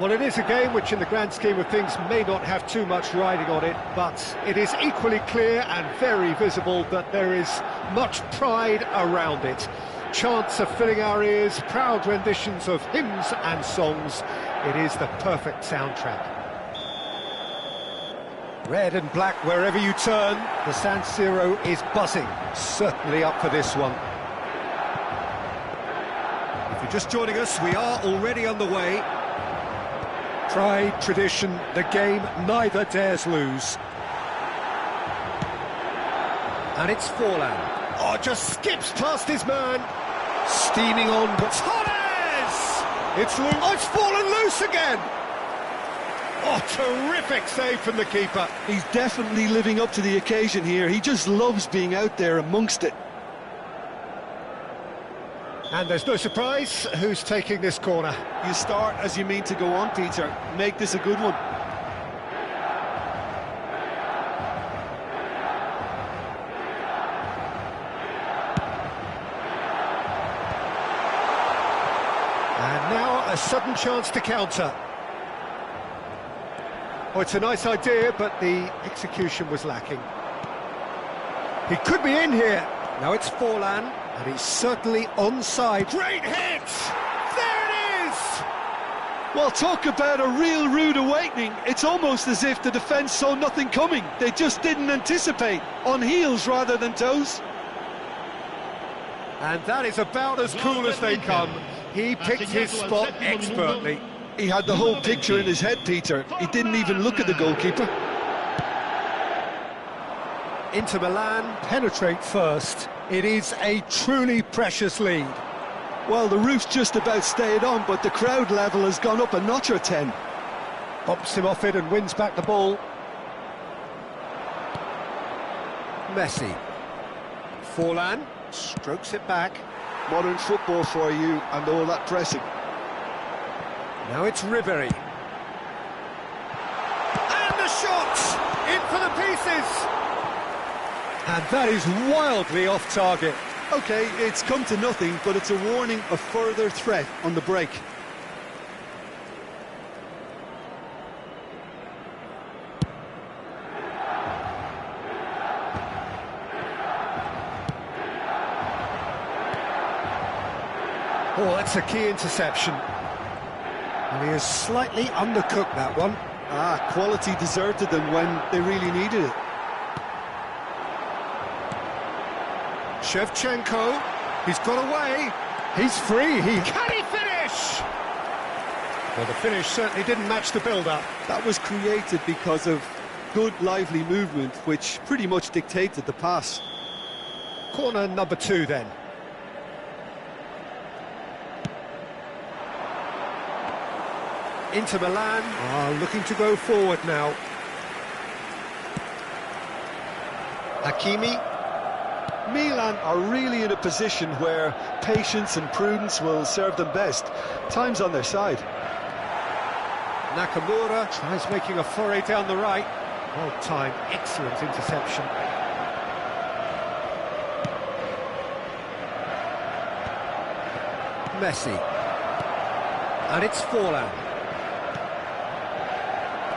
Well, it is a game which in the grand scheme of things may not have too much riding on it, but it is equally clear and very visible that there is much pride around it. Chants are filling our ears, proud renditions of hymns and songs. It is the perfect soundtrack. Red and black wherever you turn, the San Siro is buzzing. Certainly up for this one. If you're just joining us, we are already underway. Pride, tradition, the game neither dares lose. And it's Forlan. Oh, just skips past his man. Steaming on, but Torres! It's loose. Oh, it's fallen loose again! Oh, terrific save from the keeper. He's definitely living up to the occasion here. He just loves being out there amongst it. And there's no surprise who's taking this corner. You start as you mean to go on, Peter. Make this a good one. And now a sudden chance to counter. Oh, it's a nice idea, but the execution was lacking. He could be in here. Now it's Forlan. And he's certainly onside. Great hit! There it is! Well, talk about a real rude awakening. It's almost as if the defence saw nothing coming. They just didn't anticipate. On heels rather than toes. And that is about as cool as they come. He picked his spot expertly. He had the whole picture in his head, Peter. He didn't even look at the goalkeeper. Inter Milan penetrate first. It is a truly precious lead. Well, the roof's just about stayed on, but the crowd level has gone up a notch or 10. Bumps him off it and wins back the ball. Messi. Forlan strokes it back. Modern football for you and all that pressing. Now it's Ribery. And the shot! In for the pieces! And that is wildly off target. OK, it's come to nothing, but it's a warning of further threat on the break. Oh, that's a key interception. And he has slightly undercooked that one. Quality deserted them when they really needed it. Shevchenko, he's got away, he's free, can he finish? Well, the finish certainly didn't match the build-up. That was created because of good, lively movement, which pretty much dictated the pass. Corner number 2 then. Inter Milan are looking to go forward now. Hakimi. Milan are really in a position where patience and prudence will serve them best. Time's on their side. Nakamura tries making a foray down the right. Well timed, excellent interception. Messi. And it's Forlan.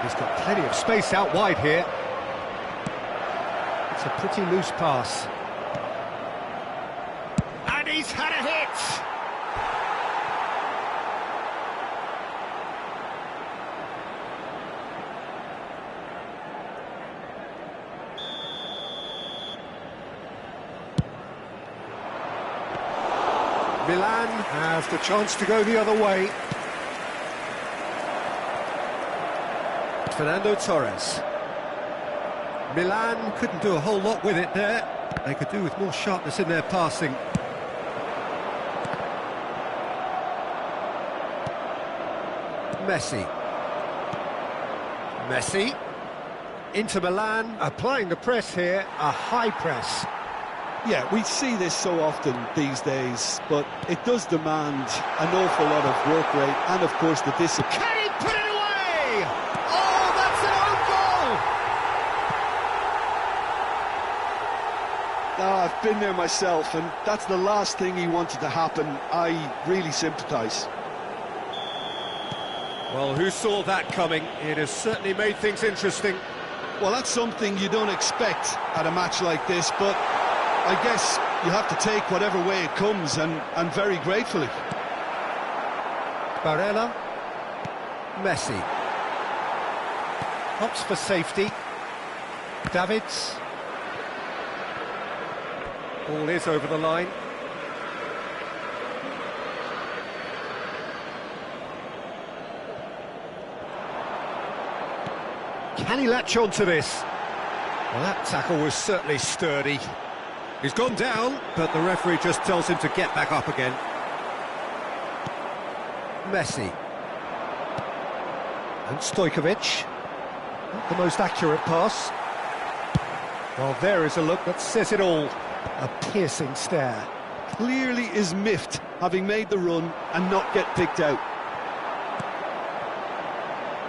He's got plenty of space out wide here. It's a pretty loose pass. And he's had a hit! Milan have the chance to go the other way. Fernando Torres. Milan couldn't do a whole lot with it there. They could do with more sharpness in their passing. Messi. Messi. Inter Milan applying the press here, a high press. Yeah, we see this so often these days, but it does demand an awful lot of work rate and, of course, the discipline. Can he put it away? Oh, that's an own goal! I've been there myself, and that's the last thing he wanted to happen. I really sympathise. Well, who saw that coming? It has certainly made things interesting. Well, that's something you don't expect at a match like this, but I guess you have to take whatever way it comes, and very gratefully. Barella. Messi. Opts for safety. Davids. Ball is over the line. Can he latch on to this? Well, that tackle was certainly sturdy. He's gone down, but the referee just tells him to get back up again. Messi. And Stojkovic. Not the most accurate pass. Well, there is a look that says it all. A piercing stare. Clearly is miffed, having made the run and not get picked out.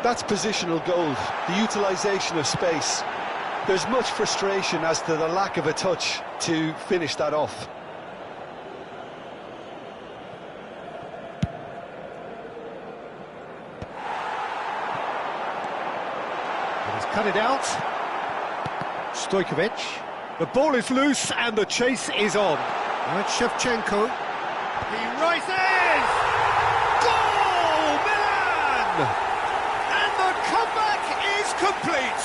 That's positional goal, the utilisation of space. There's much frustration as to the lack of a touch to finish that off. He's cut it out. Stojkovic. The ball is loose and the chase is on. Right, Shevchenko. He rises! Goal! Milan! And the comeback is complete.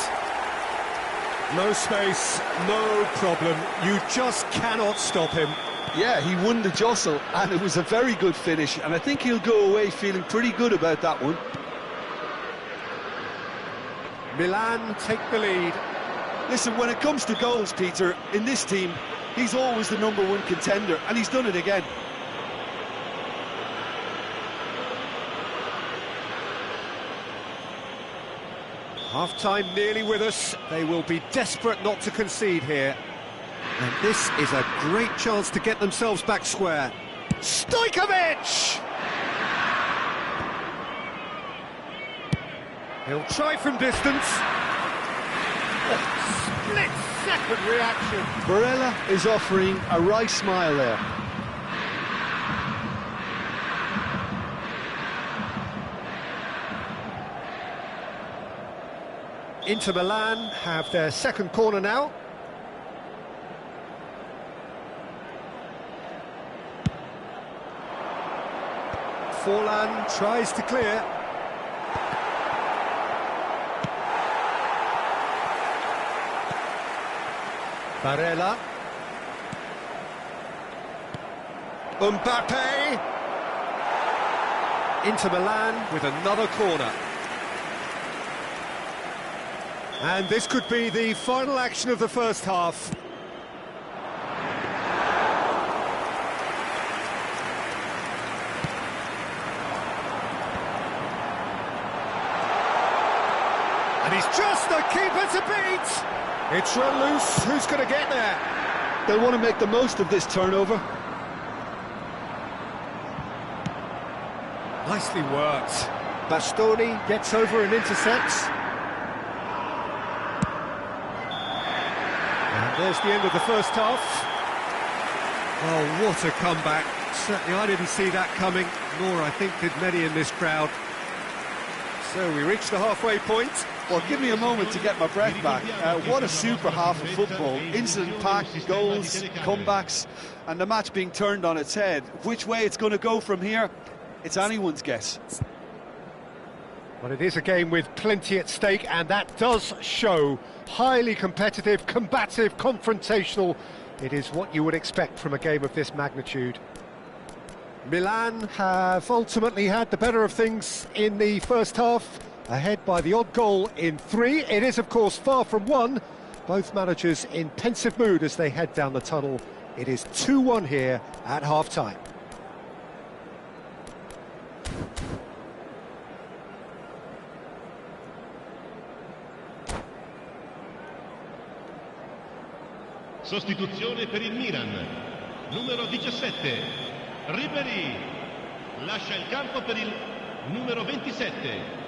No space, no problem. You just cannot stop him. Yeah, he won the jostle, and it was a very good finish, and I think he'll go away feeling pretty good about that one. Milan take the lead. Listen, when it comes to goals, Peter, in this team, he's always the #1 contender, and he's done it again. Half-time nearly with us. They will be desperate not to concede here. And this is a great chance to get themselves back square. Stojkovic! He'll try from distance. Split-second reaction. Barella is offering a wry smile there. Inter Milan have their second corner now. Forlan tries to clear. Barella. Mbappe. Inter Milan with another corner. And this could be the final action of the first half. And he's just the keeper to beat. It's run loose. Who's going to get there? They'll want to make the most of this turnover. Nicely worked. Bastoni gets over and intercepts. And there's the end of the first half. Oh, what a comeback. Certainly I didn't see that coming, nor I think did many in this crowd. So we reach the halfway point. Well, give me a moment to get my breath back. What a super half of football. Incident-packed, goals, comebacks, and the match being turned on its head. Which way it's going to go from here, it's anyone's guess. Well, it is a game with plenty at stake, and that does show. Highly competitive, combative, confrontational. It is what you would expect from a game of this magnitude. Milan have ultimately had the better of things in the first half, ahead by the odd goal in 3. It is, of course, far from 1. Both managers in pensive mood as they head down the tunnel. It is 2-1 here at half-time. Sostituzione per il Milan, numero 17, Ribéry, lascia il campo per il numero 27.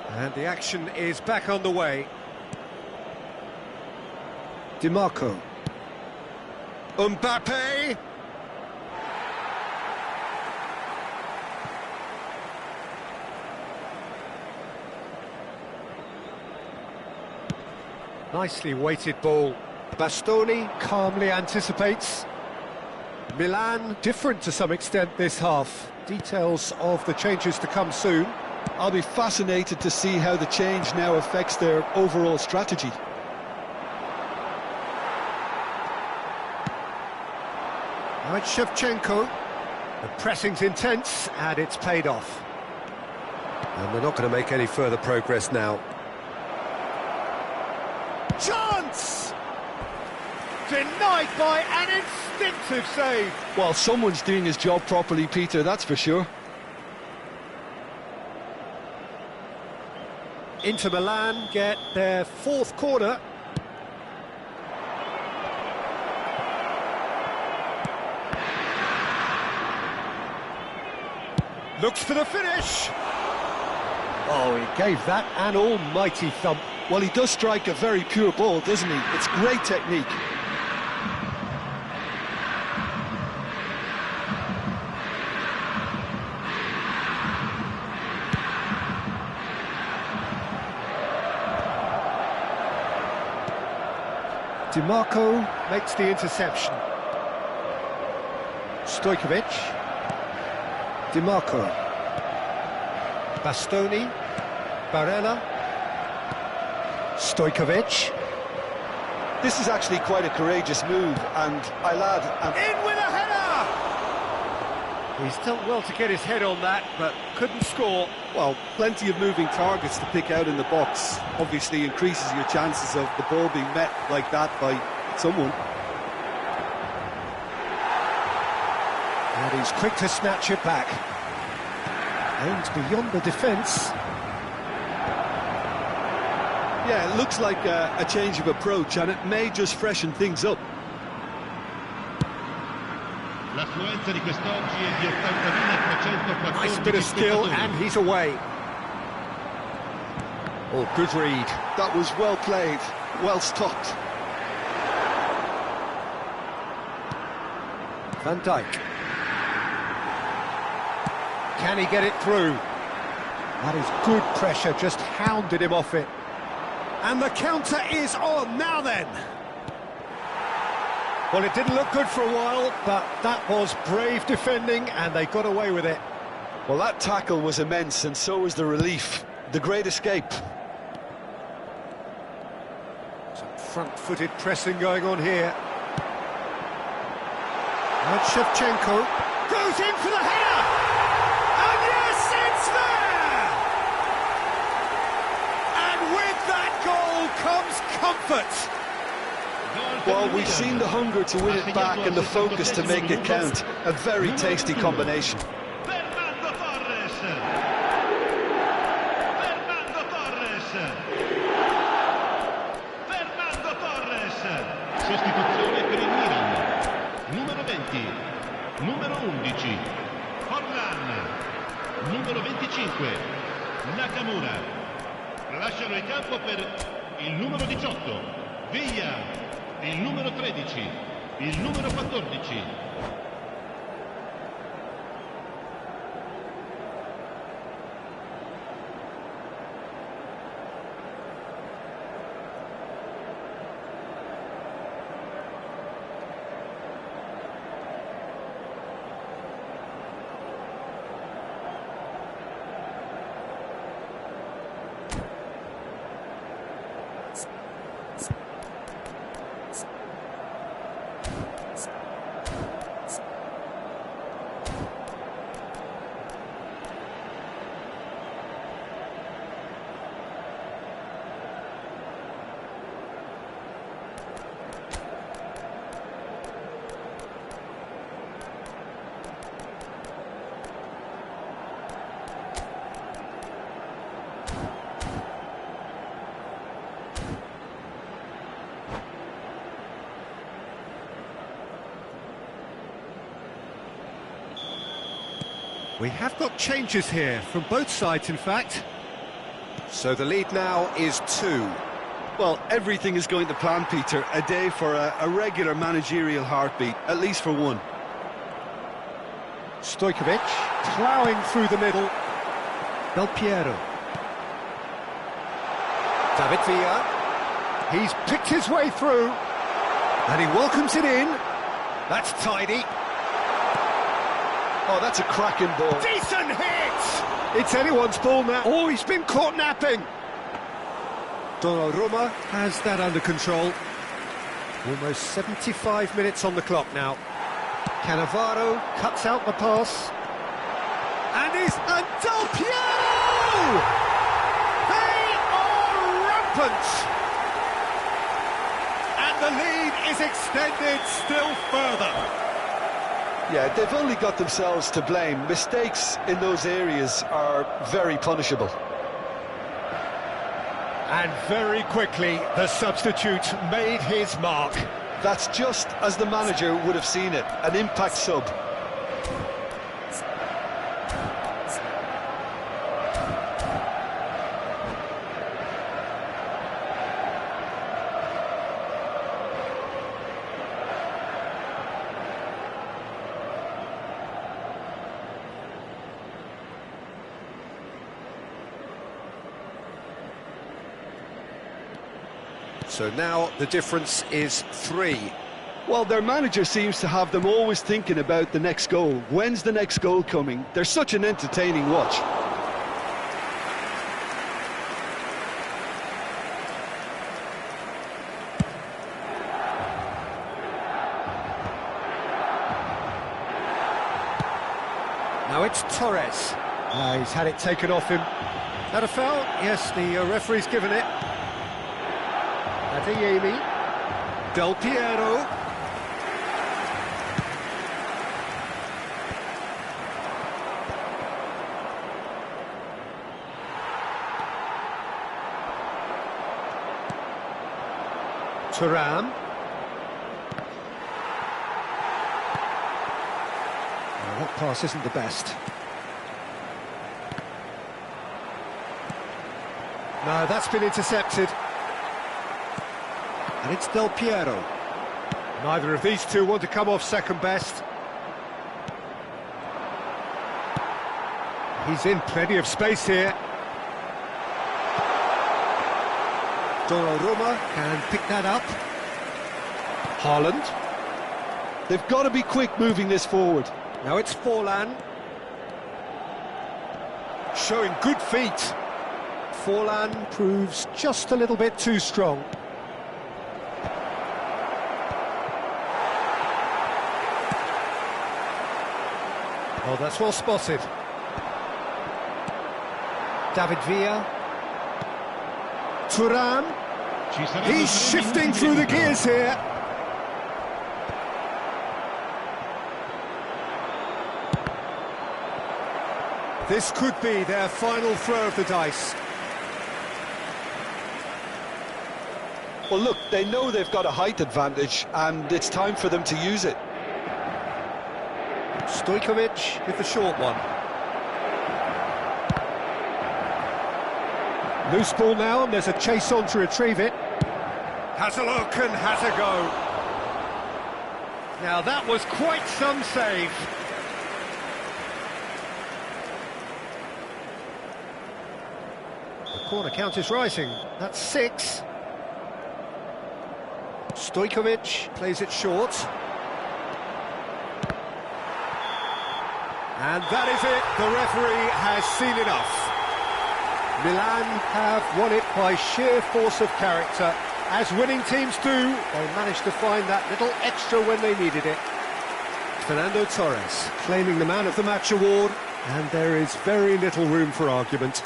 And the action is back on the way. Di Marco. Mbappe. Nicely weighted ball. Bastoni calmly anticipates. Milan different to some extent this half. Details of the changes to come soon. I'll be fascinated to see how the change now affects their overall strategy. Now it's Shevchenko. The pressing's intense and it's paid off. And they're not going to make any further progress now. Chance! Denied by an instinctive save. Well, someone's doing his job properly, Peter, that's for sure. Inter Milan get their fourth corner. Looks for the finish. Oh, he gave that an almighty thump. Well, he does strike a very pure ball, doesn't he? It's great technique. DiMarco makes the interception. Stojkovic. DiMarco. Bastoni. Barella. Stojkovic. This is actually quite a courageous move, and In with a header! He's done well to get his head on that, but couldn't score. well, plenty of moving targets to pick out in the box. Obviously increases your chances of the ball being met like that by someone. And he's quick to snatch it back. Aims beyond the defence. Yeah, it looks like a change of approach, and it may just freshen things up. L'affluenza di quest'oggi è di 80.314 Nice bit of skill, and he's away. Oh, good read. That was well played, well stopped. Van Dijk. Can he get it through? That is good pressure, just hounded him off it. And the counter is on, now then. Well, it didn't look good for a while, but that was brave defending, and they got away with it. Well, that tackle was immense, and so was the relief. The great escape. Some front-footed pressing going on here. And Shevchenko goes in for the header! And yes, it's there! And with that goal comes comfort. Well, we've seen the hunger to win it back and the focus to make it count. A very tasty combination. Fernando Torres. Fernando Torres. Fernando Torres. Sostituzione per il Milan. Numero 20. Numero 11. Forlan. Numero 25. Nakamura. Lasciano il campo per il numero 18. Villa. Il numero 13, il numero 14. We have got changes here, from both sides in fact. So the lead now is 2. Well, everything is going to plan, Peter. A day for a regular managerial heartbeat, at least for one. Stojkovic ploughing through the middle. Del Piero. David Villa. He's picked his way through. And he welcomes it in. That's tidy. Oh, that's a cracking ball. Decent hit! It's anyone's ball now. Oh, he's been caught napping. Donnarumma has that under control. Almost 75 minutes on the clock now. Cannavaro cuts out the pass. And Del Piero! They are rampant! And the lead is extended still further. Yeah, they've only got themselves to blame. Mistakes in those areas are very punishable. And very quickly, the substitute made his mark. That's just as the manager would have seen it, an impact sub. So now the difference is 3. Well, their manager seems to have them always thinking about the next goal. When's the next goal coming? They're such an entertaining watch. Now it's Torres. He's had it taken off him. That a foul? Yes, the referee's given it. Adeyemi. Del Piero. Thuram. Well, that pass isn't the best. No, that's been intercepted. And it's Del Piero. Neither of these two want to come off second best. He's in plenty of space here. Donnarumma can pick that up. Haaland. They've got to be quick moving this forward. Now it's Forlan. Showing good feet. Forlan proves just a little bit too strong. Oh, that's well spotted. David Villa. Thuram. He's shifting through the gears here. This could be their final throw of the dice. Well, look, they know they've got a height advantage, and it's time for them to use it. Stojkovic with the short one. Loose ball now, and there's a chase on to retrieve it. Has a look and has a go. Now that was quite some save. The corner count is rising. That's 6. Stojkovic plays it short. And that is it. The referee has seen enough. Milan have won it by sheer force of character. As winning teams do, they managed to find that little extra when they needed it. Fernando Torres claiming the Man of the Match award, and there is very little room for argument.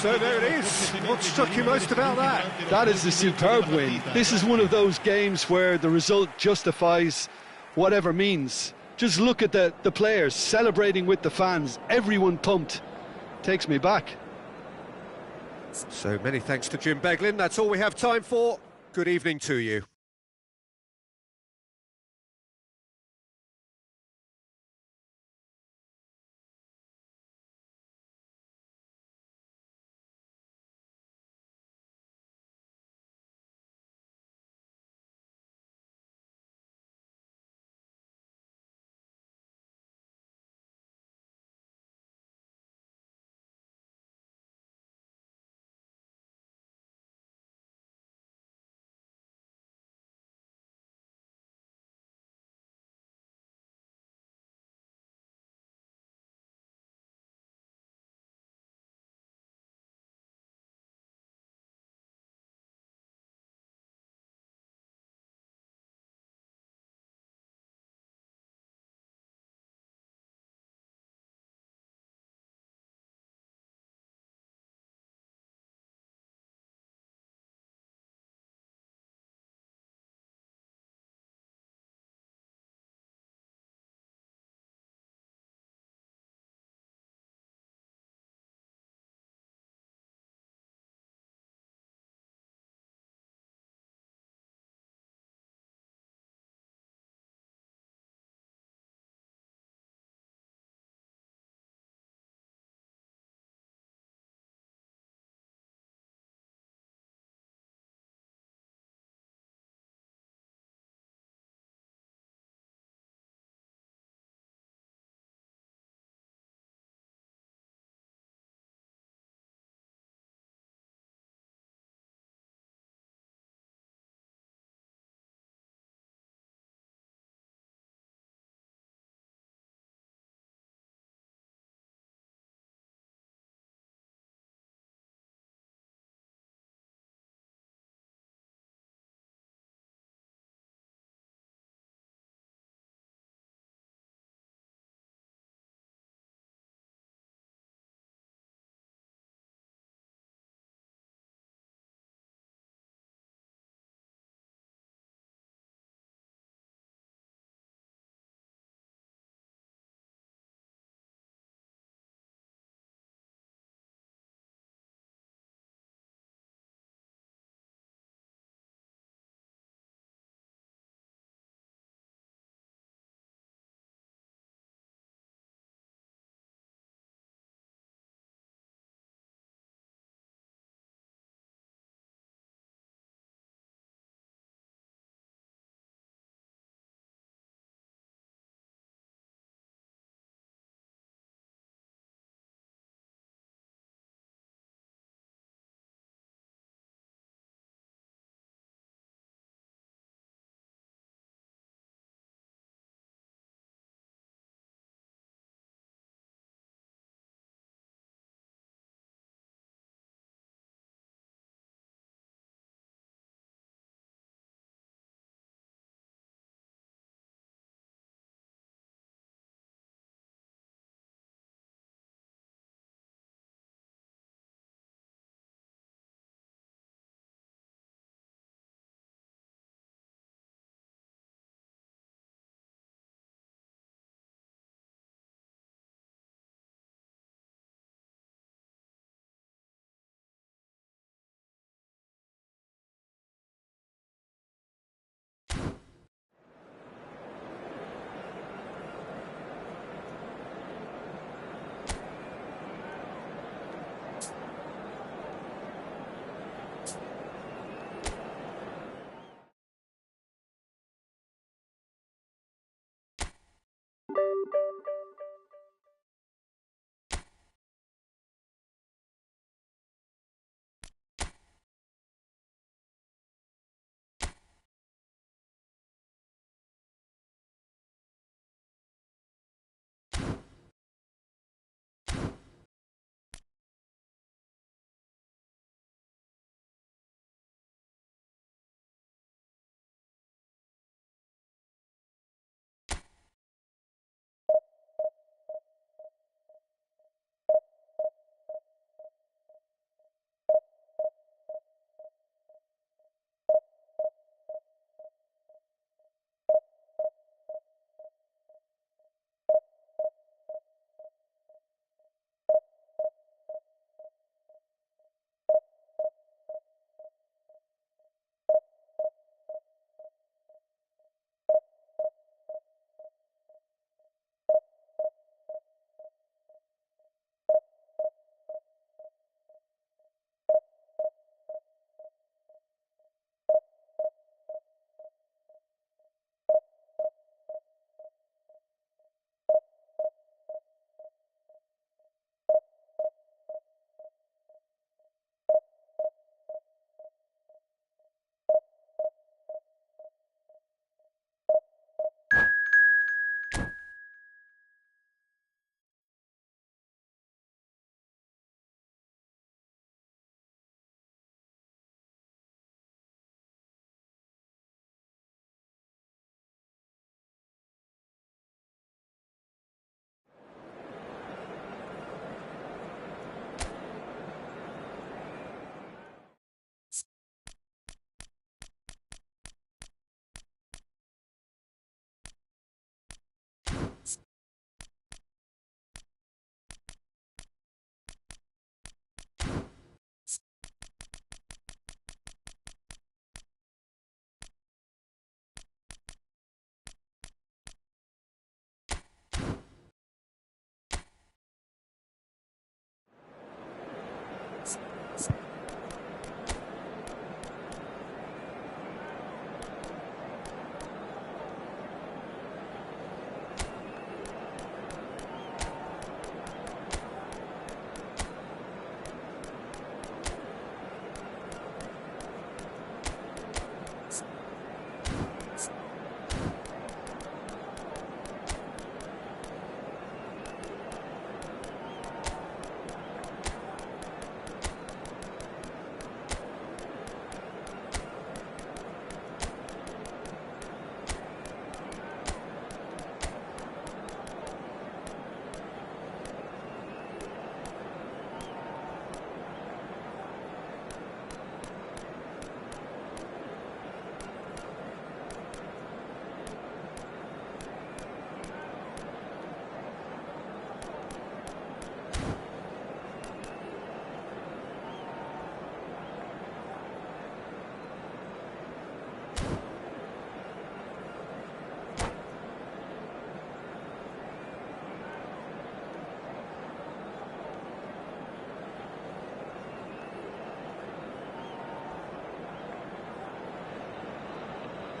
So there it is. What struck you most about that? That is a superb win. This is one of those games where the result justifies whatever means. Just look at the players celebrating with the fans. Everyone pumped. Takes me back. So many thanks to Jim Beglin. That's all we have time for. Good evening to you.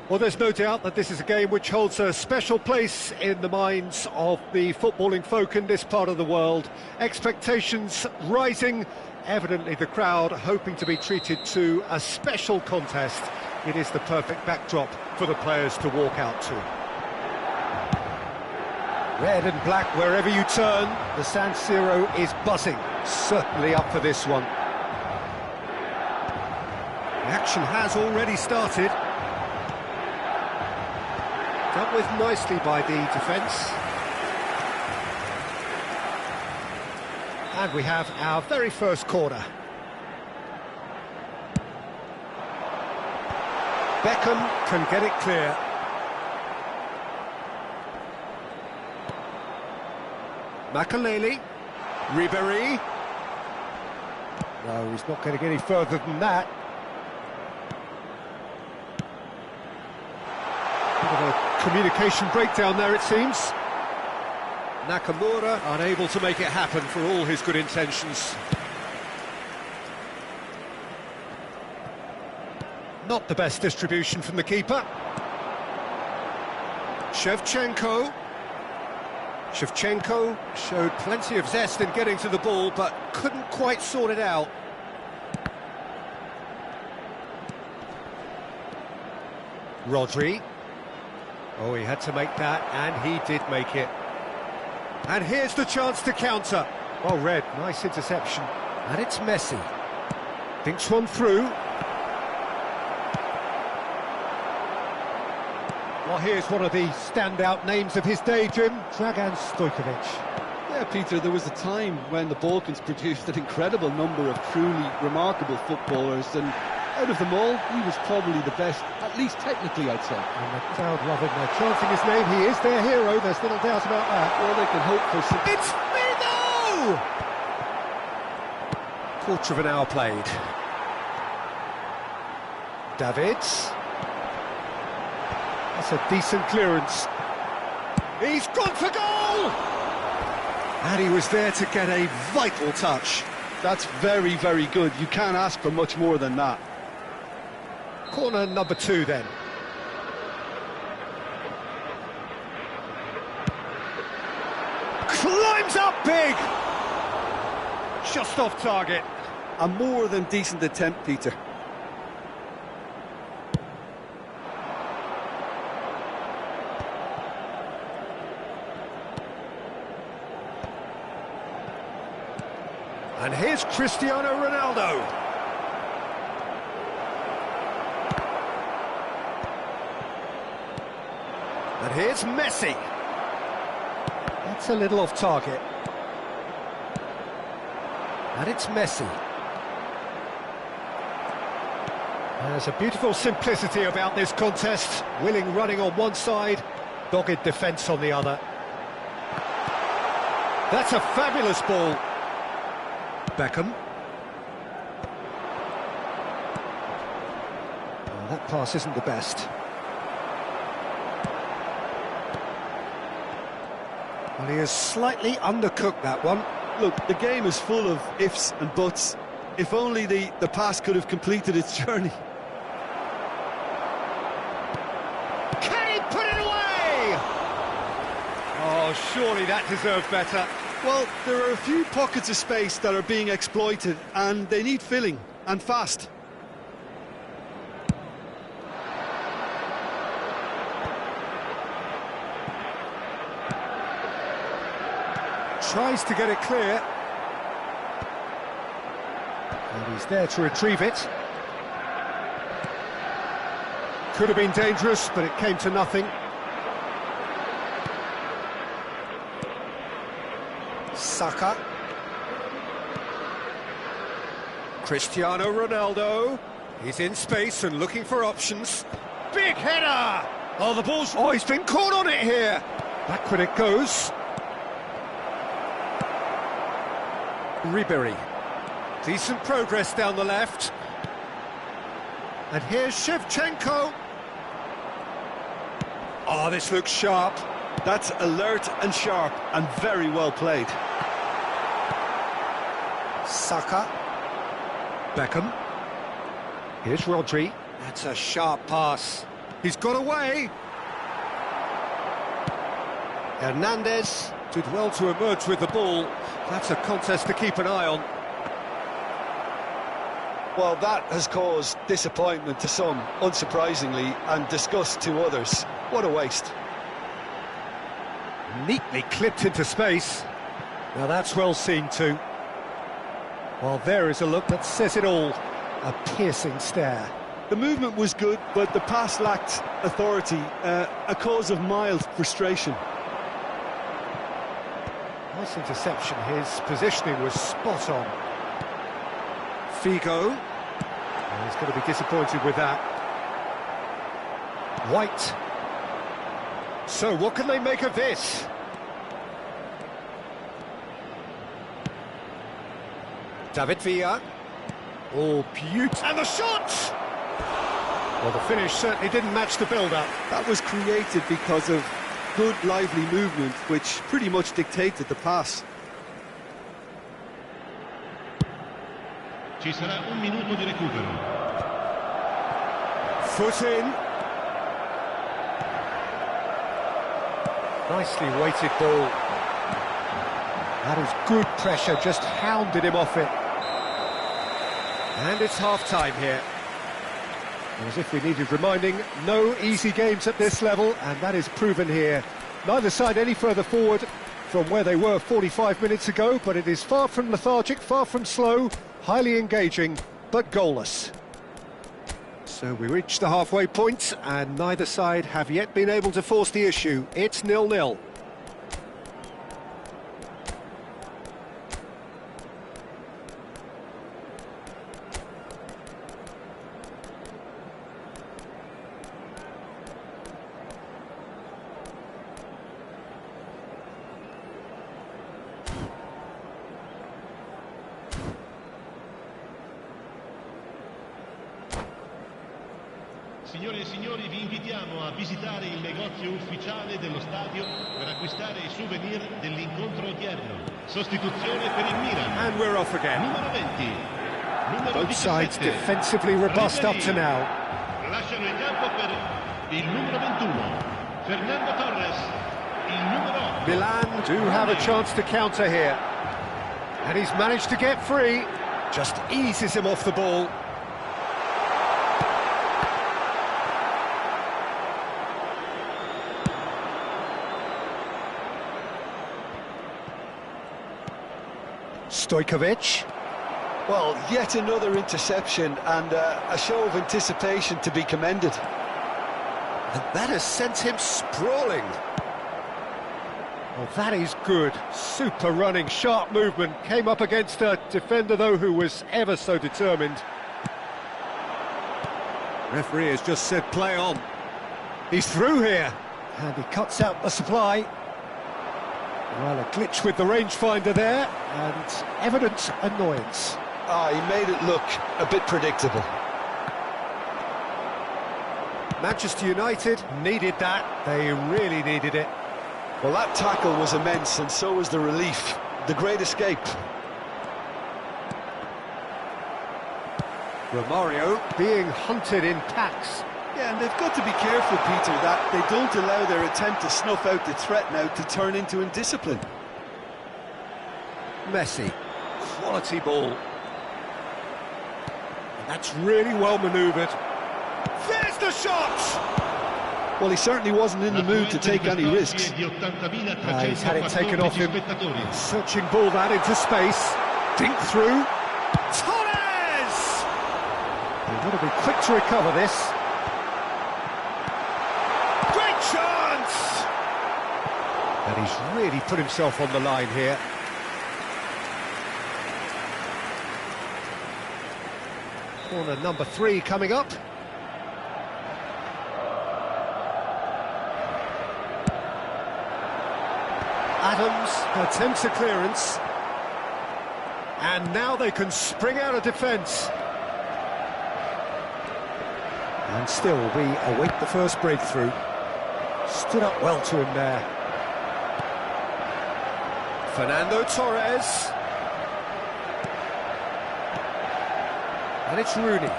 Well, there's no doubt that this is a game which holds a special place in the minds of the footballing folk in this part of the world. Expectations rising, evidently the crowd hoping to be treated to a special contest. It is the perfect backdrop for the players to walk out to. Red and black wherever you turn, the San Siro is buzzing, certainly up for this one. The action has already started. Dealt with nicely by the defence. And we have our very first corner. Beckham can get it clear. Makaleli. Ribéry. No, he's not getting any further than that. Bit of a communication breakdown there, it seems. Nakamura unable to make it happen for all his good intentions. Not the best distribution from the keeper. Shevchenko showed plenty of zest in getting to the ball, but couldn't quite sort it out. Rodri. Oh, he had to make that, and he did make it. And here's the chance to counter. Oh, Red, nice interception. And it's Messi. Thinks one through. Well, here's one of the standout names of his day, Jim. Dragan Stojkovic. Yeah, Peter, there was a time when the Balkans produced an incredible number of truly remarkable footballers, and out of them all, he was probably the best, at least technically, I'd say. And the crowd love him. They're chanting his name. He is their hero. There's little doubt about that. Well, they can hope for some... It's Mino! Quarter of an hour played. Davids. That's a decent clearance. He's gone for goal! And he was there to get a vital touch. That's very, very good. You can't ask for much more than that. Corner number 2 then. Climbs up big! Just off target. A more than decent attempt, Peter. And here's Cristiano Ronaldo. And here's Messi. That's a little off target. And it's Messi. And there's a beautiful simplicity about this contest. Willing running on one side, dogged defence on the other. That's a fabulous ball. Beckham. Oh, that pass isn't the best. Well, he has slightly undercooked that one. Look, the game is full of ifs and buts. If only the pass could have completed its journey. Can he put it away? Oh, surely that deserved better. Well, there are a few pockets of space that are being exploited, and they need filling, and fast. Tries to get it clear. And he's there to retrieve it. Could have been dangerous, but it came to nothing. Saka. Cristiano Ronaldo. He's in space and looking for options. Big header! Oh, the ball's... Oh, he's been caught on it here. Backward it goes. Ribéry. Decent progress down the left. And here's Shevchenko. Oh, this looks sharp. That's alert and sharp and very well played. Saka. Beckham. Here's Rodri. That's a sharp pass. He's got away. Hernandez did well to emerge with the ball. That's a contest to keep an eye on. Well, that has caused disappointment to some, unsurprisingly, and disgust to others. What a waste. Neatly clipped into space. Now that's well seen too. Well, there is a look that says it all. A piercing stare. The movement was good, but the pass lacked authority, a cause of mild frustration. Nice interception. His positioning was spot on. Figo. Well, he's going to be disappointed with that. White. So what can they make of this? David Villa. Oh, beautiful. And the shot! Well, the finish certainly didn't match the build-up. That was created because of good, lively movement, which pretty much dictated the pass. Ci sarà un minuto di recupero. Foot in. Nicely weighted ball. That is good pressure, just hounded him off it. And it's half-time here. As if we needed reminding, no easy games at this level, and that is proven here. Neither side any further forward from where they were 45 minutes ago, but it is far from lethargic, far from slow, highly engaging, but goalless. So we reach the halfway point, and neither side have yet been able to force the issue. It's 0-0. Signore e signori, vi invitiamo a visitare il negozio ufficiale dello stadio per acquistare i souvenir dell'incontro odierno. Sostituzione per il Milan. And we're off again. Numero 20. Numero Both 17. sides defensively robust up to now. Lasciano il campo per il numero 21. Fernando Torres. Il numero 8. Milan do have a chance to counter here. And he's managed to get free. Just eases him off the ball. Stojkovic. Well, yet another interception and a show of anticipation to be commended. And that has sent him sprawling. Well, that is good. Super running, sharp movement. Came up against a defender, though, who was ever so determined. Referee has just said play on. He's through here. And he cuts out the supply. Well, a glitch with the rangefinder there, and evident annoyance. He made it look a bit predictable. Manchester United needed that. They really needed it. Well, that tackle was immense, and so was the relief. The great escape. Romario being hunted in packs. Yeah, and they've got to be careful, Peter, that they don't allow their attempt to snuff out the threat now to turn into indiscipline. Messi. Quality ball. And that's really well manoeuvred. There's the shot! Well, he certainly wasn't in the mood to take any risks. He's had it taken off him. Searching ball that into space. Dink through. Torres! They've got to be quick to recover this. Great chance! And he's really put himself on the line here. Corner number 3 coming up. Adams attempts a clearance. And now they can spring out of defence. And still, we await the first breakthrough. Stood up well to him there. Fernando Torres. And it's Rooney.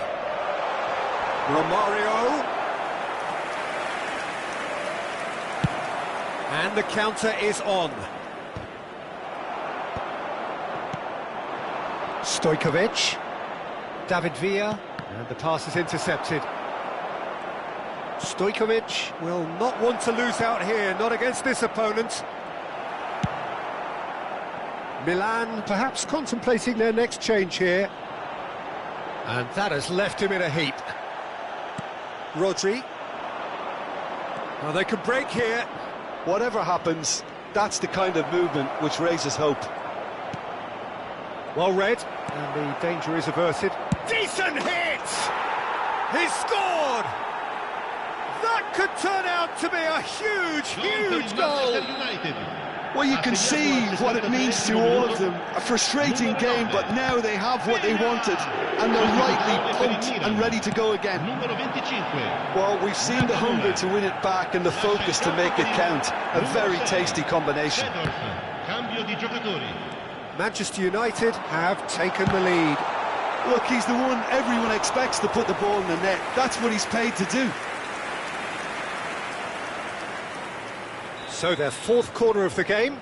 Romario. And the counter is on. Stojkovic. David Villa. And the pass is intercepted. Stojkovic will not want to lose out here, not against this opponent. Milan perhaps contemplating their next change here. And that has left him in a heap. Rodri. Well, they can break here. Whatever happens, that's the kind of movement which raises hope. Well read, and the danger is averted. Decent hit! He's scored! That could turn out to be a huge goal! Well, you can see what it means to all of them. A frustrating game, but now they have what they wanted, and they're rightly pumped and ready to go again. Well, we've seen the hunger to win it back and the focus to make it count. A very tasty combination. Manchester United have taken the lead. Look, he's the one everyone expects to put the ball in the net. That's what he's paid to do. So their fourth corner of the game.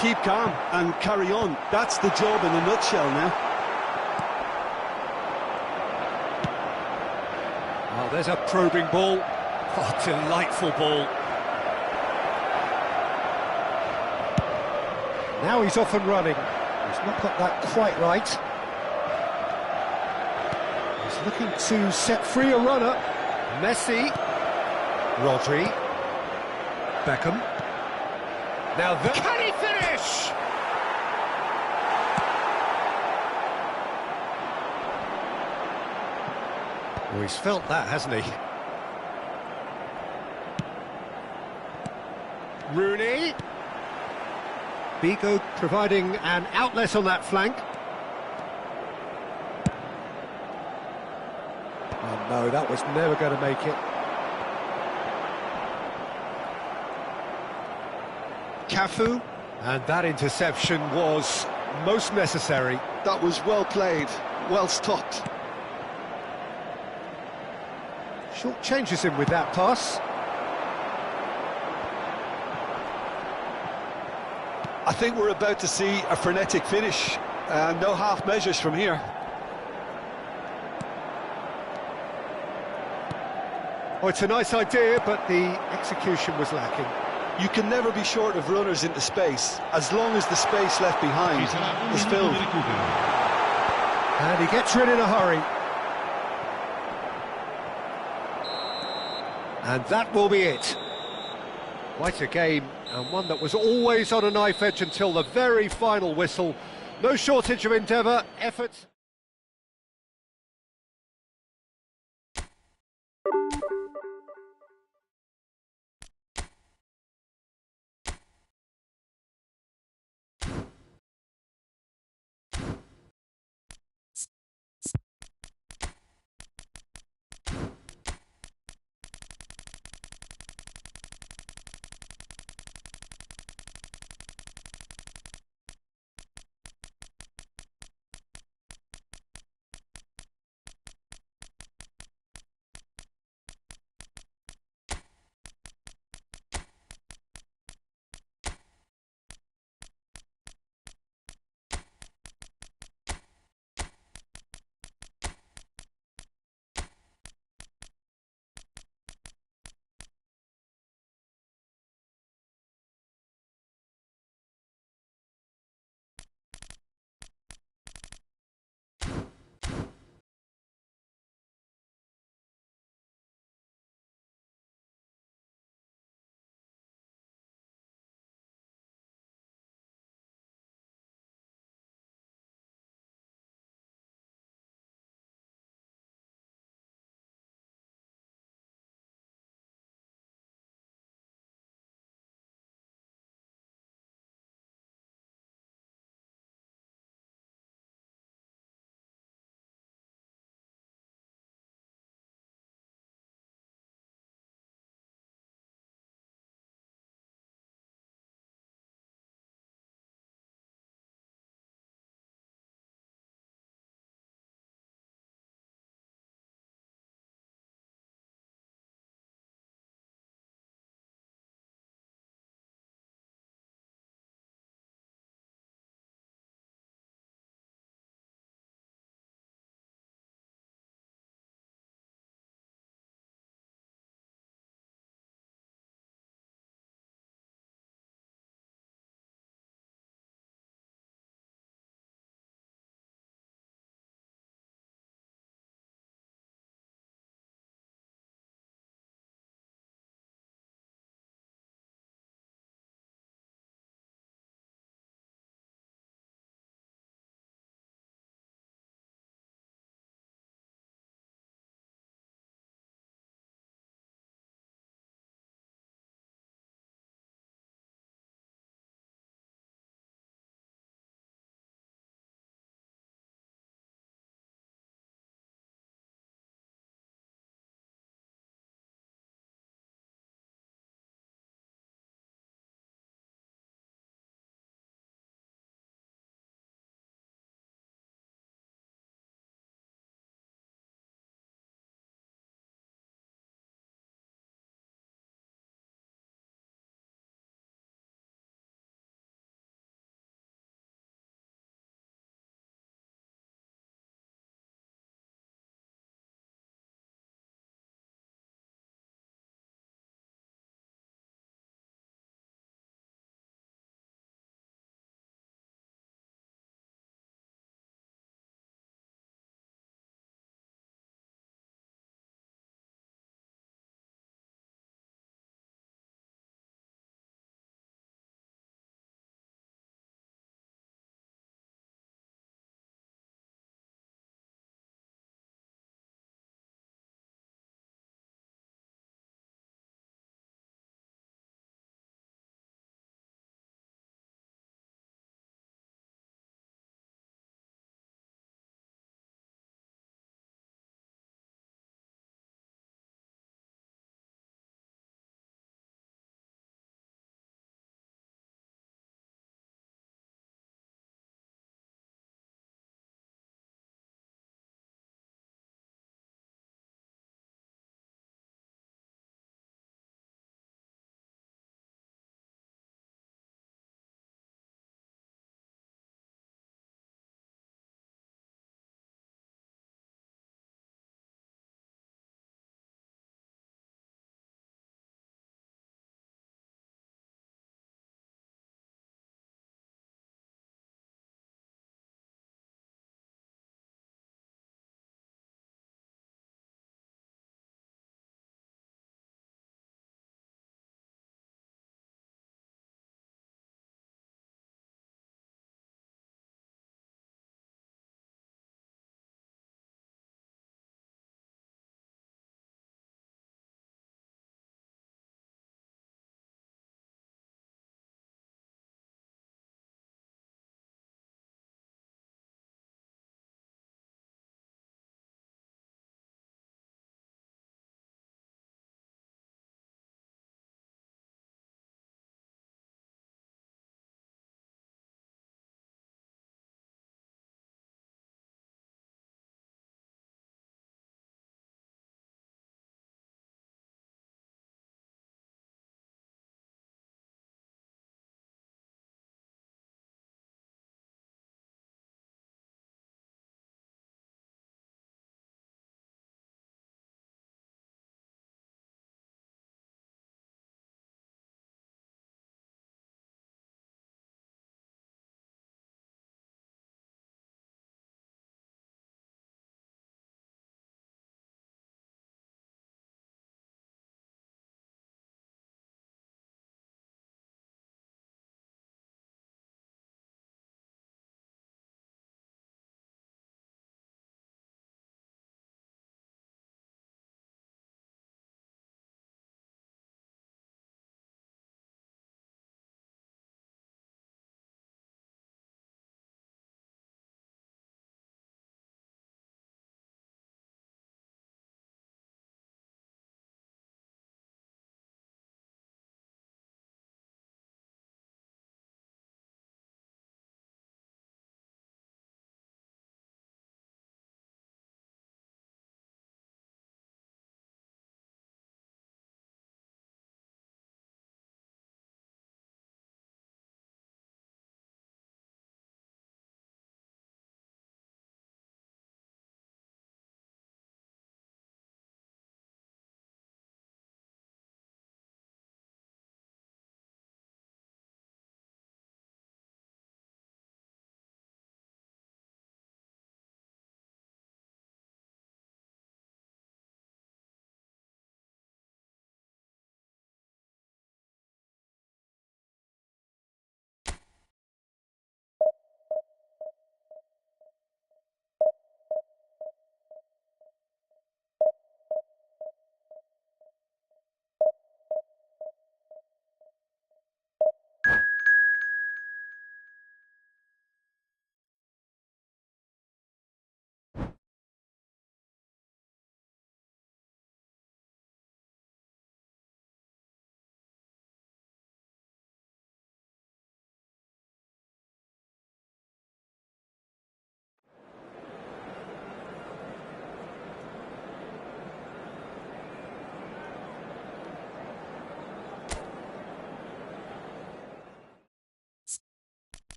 Keep calm and carry on. That's the job in a nutshell now. Oh, there's a probing ball. Oh, delightful ball. Now he's off and running. He's not got that quite right. He's looking to set free a runner. Messi, Rodri, Beckham. Now can he finish? Oh, he's felt that, hasn't he? Rooney. Bigo providing an outlet on that flank. Oh no, that was never going to make it. Cafu, and that interception was most necessary. That was well played, well stopped. Short changes him with that pass. I think we're about to see a frenetic finish. No half measures from here. Oh, it's a nice idea, but the execution was lacking. You can never be short of runners into space, as long as the space left behind is filled. And he gets rid in a hurry. And that will be it. Quite a game, and one that was always on a knife edge until the very final whistle. No shortage of endeavour, effort.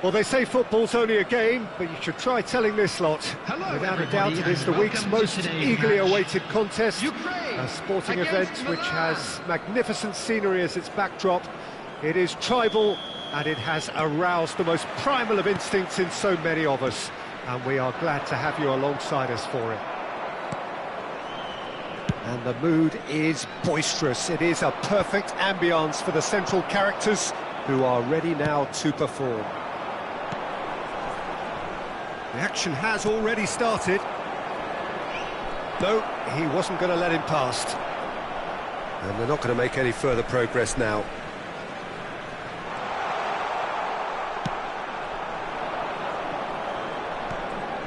Well, they say football's only a game, but you should try telling this lot. Hello, Without a doubt, it is the week's most eagerly awaited contest. A sporting event which has magnificent scenery as its backdrop. It is tribal, and it has aroused the most primal of instincts in so many of us. And we are glad to have you alongside us for it. And the mood is boisterous. It is a perfect ambience for the central characters, who are ready now to perform. The action has already started. No, he wasn't going to let him past. And they're not going to make any further progress now.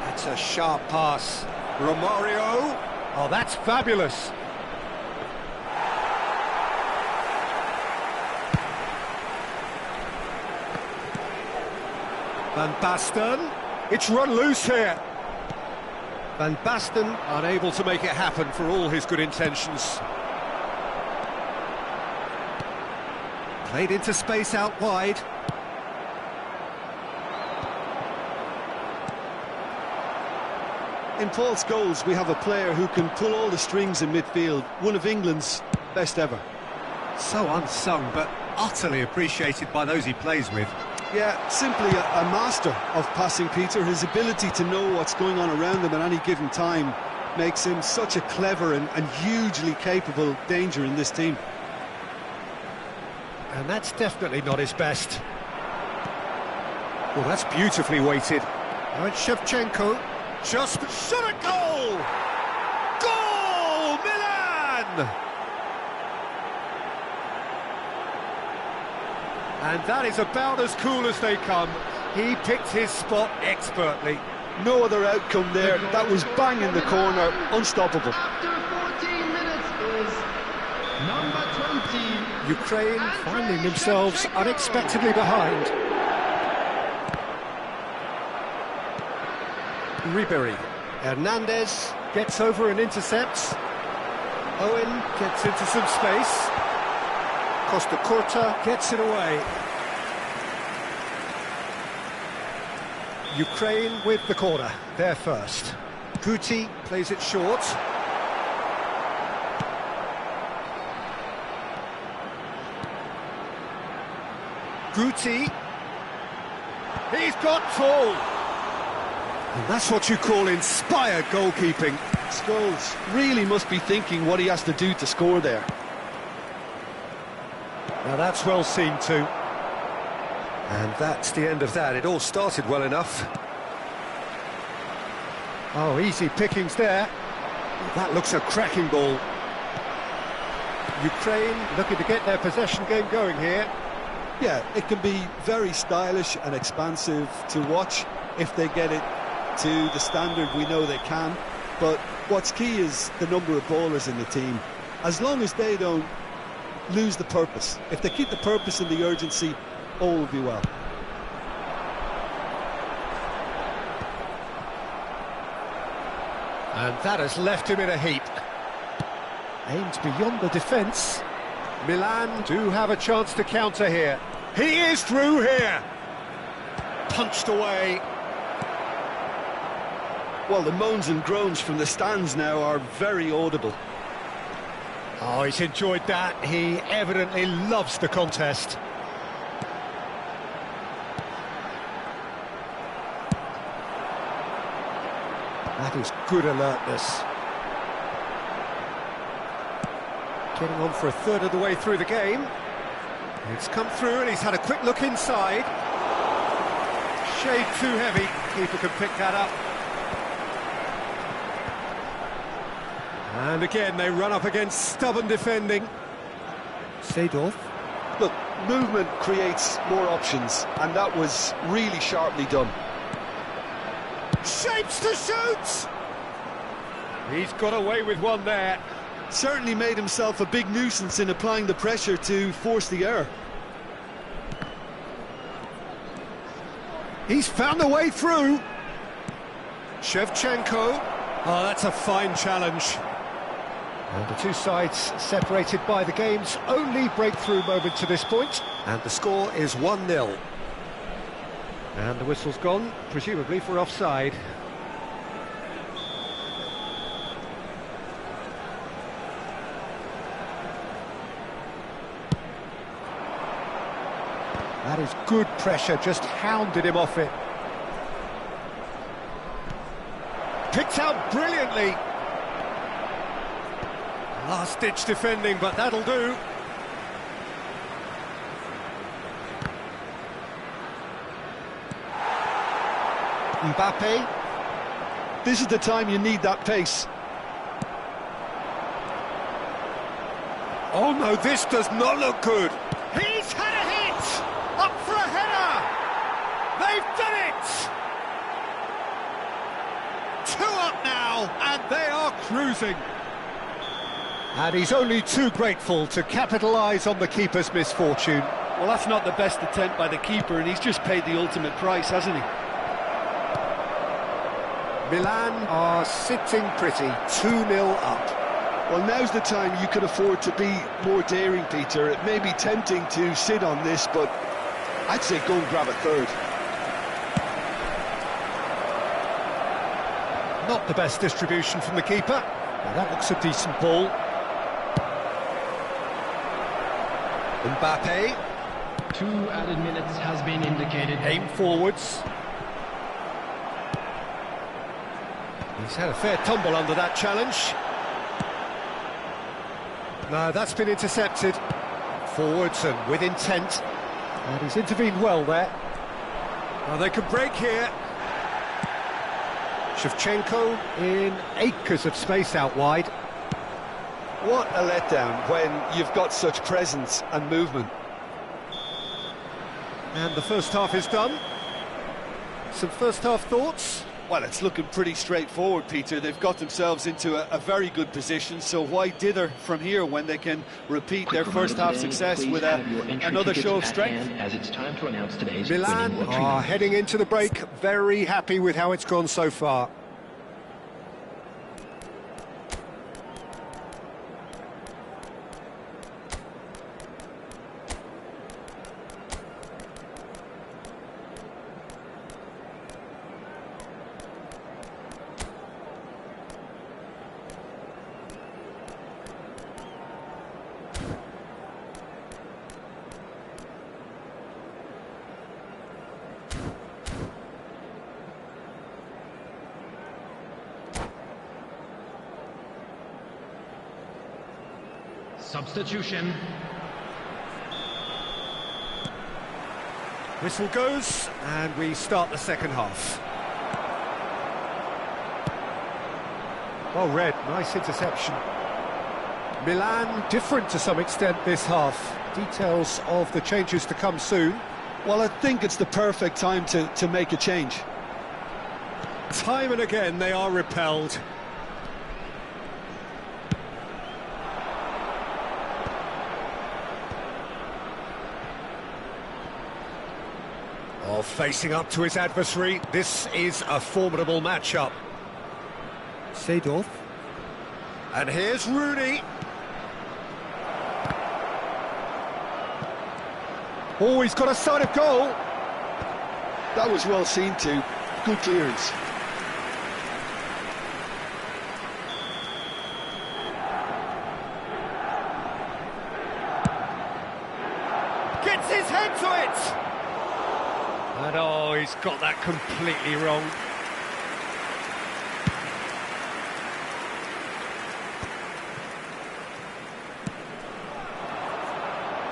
That's a sharp pass. Romario. Oh, that's fabulous. Van Basten. It's run loose here. Van Basten unable to make it happen for all his good intentions. Played into space out wide. In Paul's goals, we have a player who can pull all the strings in midfield, one of England's best ever. So unsung, but utterly appreciated by those he plays with. Yeah, simply a master of passing, Peter. His ability to know what's going on around him at any given time makes him such a clever and hugely capable danger in this team. And that's definitely not his best. Well, that's beautifully weighted. Now it's Shevchenko. Just shot a goal! Goal! Milan! And that is about as cool as they come. He picked his spot expertly. No other outcome there. That was bang in the corner, unstoppable. After 14 minutes is number 20. Ukraine finding themselves unexpectedly behind. Ribery. Hernandez gets over and intercepts. Owen gets into some space. Costa Curta gets it away. Ukraine with the corner, they're first. Guti plays it short. Guti. He's got full. And that's what you call inspired goalkeeping. Scholes really must be thinking what he has to do to score there. Now that's well seen too. And that's the end of that. It all started well enough. Oh, easy pickings there. That looks a cracking ball. Ukraine looking to get their possession game going here. Yeah, it can be very stylish and expansive to watch if they get it to the standard we know they can. But what's key is the number of ballers in the team. As long as they don't lose the purpose. If they keep the purpose and the urgency, all will be well. And that has left him in a heap. Aimed beyond the defence. Milan do have a chance to counter here. He is through here. Punched away. Well, the moans and groans from the stands now are very audible. Oh, he's enjoyed that. He evidently loves the contest. That is good alertness. Getting on for a third of the way through the game. It's come through and he's had a quick look inside. Shade too heavy. Keeper can pick that up. And again, they run up against stubborn defending. Seedorf. Look, movement creates more options, and that was really sharply done. Shapes to shoot! He's got away with one there. Certainly made himself a big nuisance in applying the pressure to force the error. He's found a way through. Shevchenko. Oh, that's a fine challenge. And the two sides separated by the game's only breakthrough moment to this point. And the score is 1-0. And the whistle's gone, presumably for offside. That is good pressure, just hounded him off it. Picked out brilliantly. Last-ditch defending, but that'll do. Mbappe. This is the time you need that pace. Oh no, this does not look good. He's had a hit! Up for a header! They've done it! 2 up now, and they are cruising. And he's only too grateful to capitalise on the keeper's misfortune. Well, that's not the best attempt by the keeper, and he's just paid the ultimate price, hasn't he? Milan are sitting pretty, 2-0 up. Well, now's the time you can afford to be more daring, Peter. It may be tempting to sit on this, but I'd say go and grab a third. Not the best distribution from the keeper. Now that looks a decent ball. Mbappe. 2 added minutes has been indicated. Aim forwards. He's had a fair tumble under that challenge. No, that's been intercepted. Forwards and with intent. And he's intervened well there. Well, they could break here. Shevchenko in acres of space out wide. What a letdown when you've got such presence and movement. And the first half is done. Some first half thoughts? Well, it's looking pretty straightforward, Peter. They've got themselves into a very good position, so why dither from here when they can repeat their first half success with another show of strength? As it's time to announce today's Milan are heading into the break, very happy with how it's gone so far. Substitution. Whistle goes, and we start the second half. Well read, nice interception. Milan different to some extent this half. Details of the changes to come soon. Well, I think it's the perfect time to make a change. Time and again they are repelled. Facing up to his adversary, this is a formidable matchup. Seedorf. And here's Rooney. Oh, he's got a sight of goal. That was well seen too. Good clearance. Gets his head to it. And oh, he's got that completely wrong.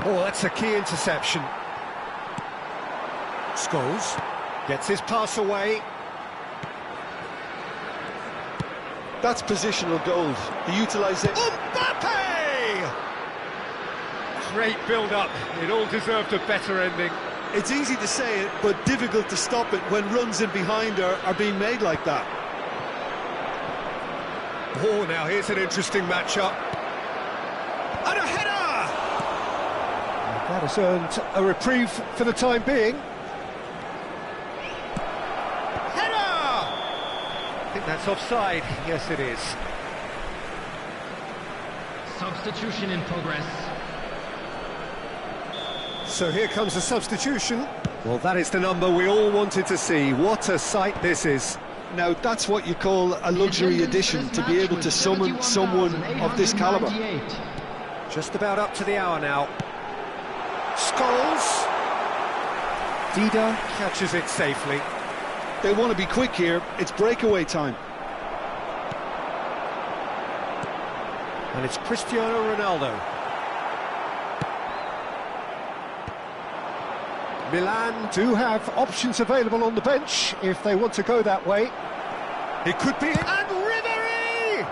Oh, that's a key interception. Scholes gets his pass away. That's positional gold. He utilised it. Mbappe! Great build-up. It all deserved a better ending. It's easy to say it, but difficult to stop it when runs in behind are being made like that. Oh, now here's an interesting matchup. And a header! That has earned a reprieve for the time being. Header! I think that's offside. Yes, it is. Substitution in progress. So here comes a substitution. Well, that is the number we all wanted to see. What a sight this is. Now, that's what you call a luxury addition, to be able to summon someone of this calibre. Just about up to the hour now. Scholes. Dida catches it safely. They want to be quick here. It's breakaway time. And it's Cristiano Ronaldo. Milan do have options available on the bench if they want to go that way. It could be... And Ribery!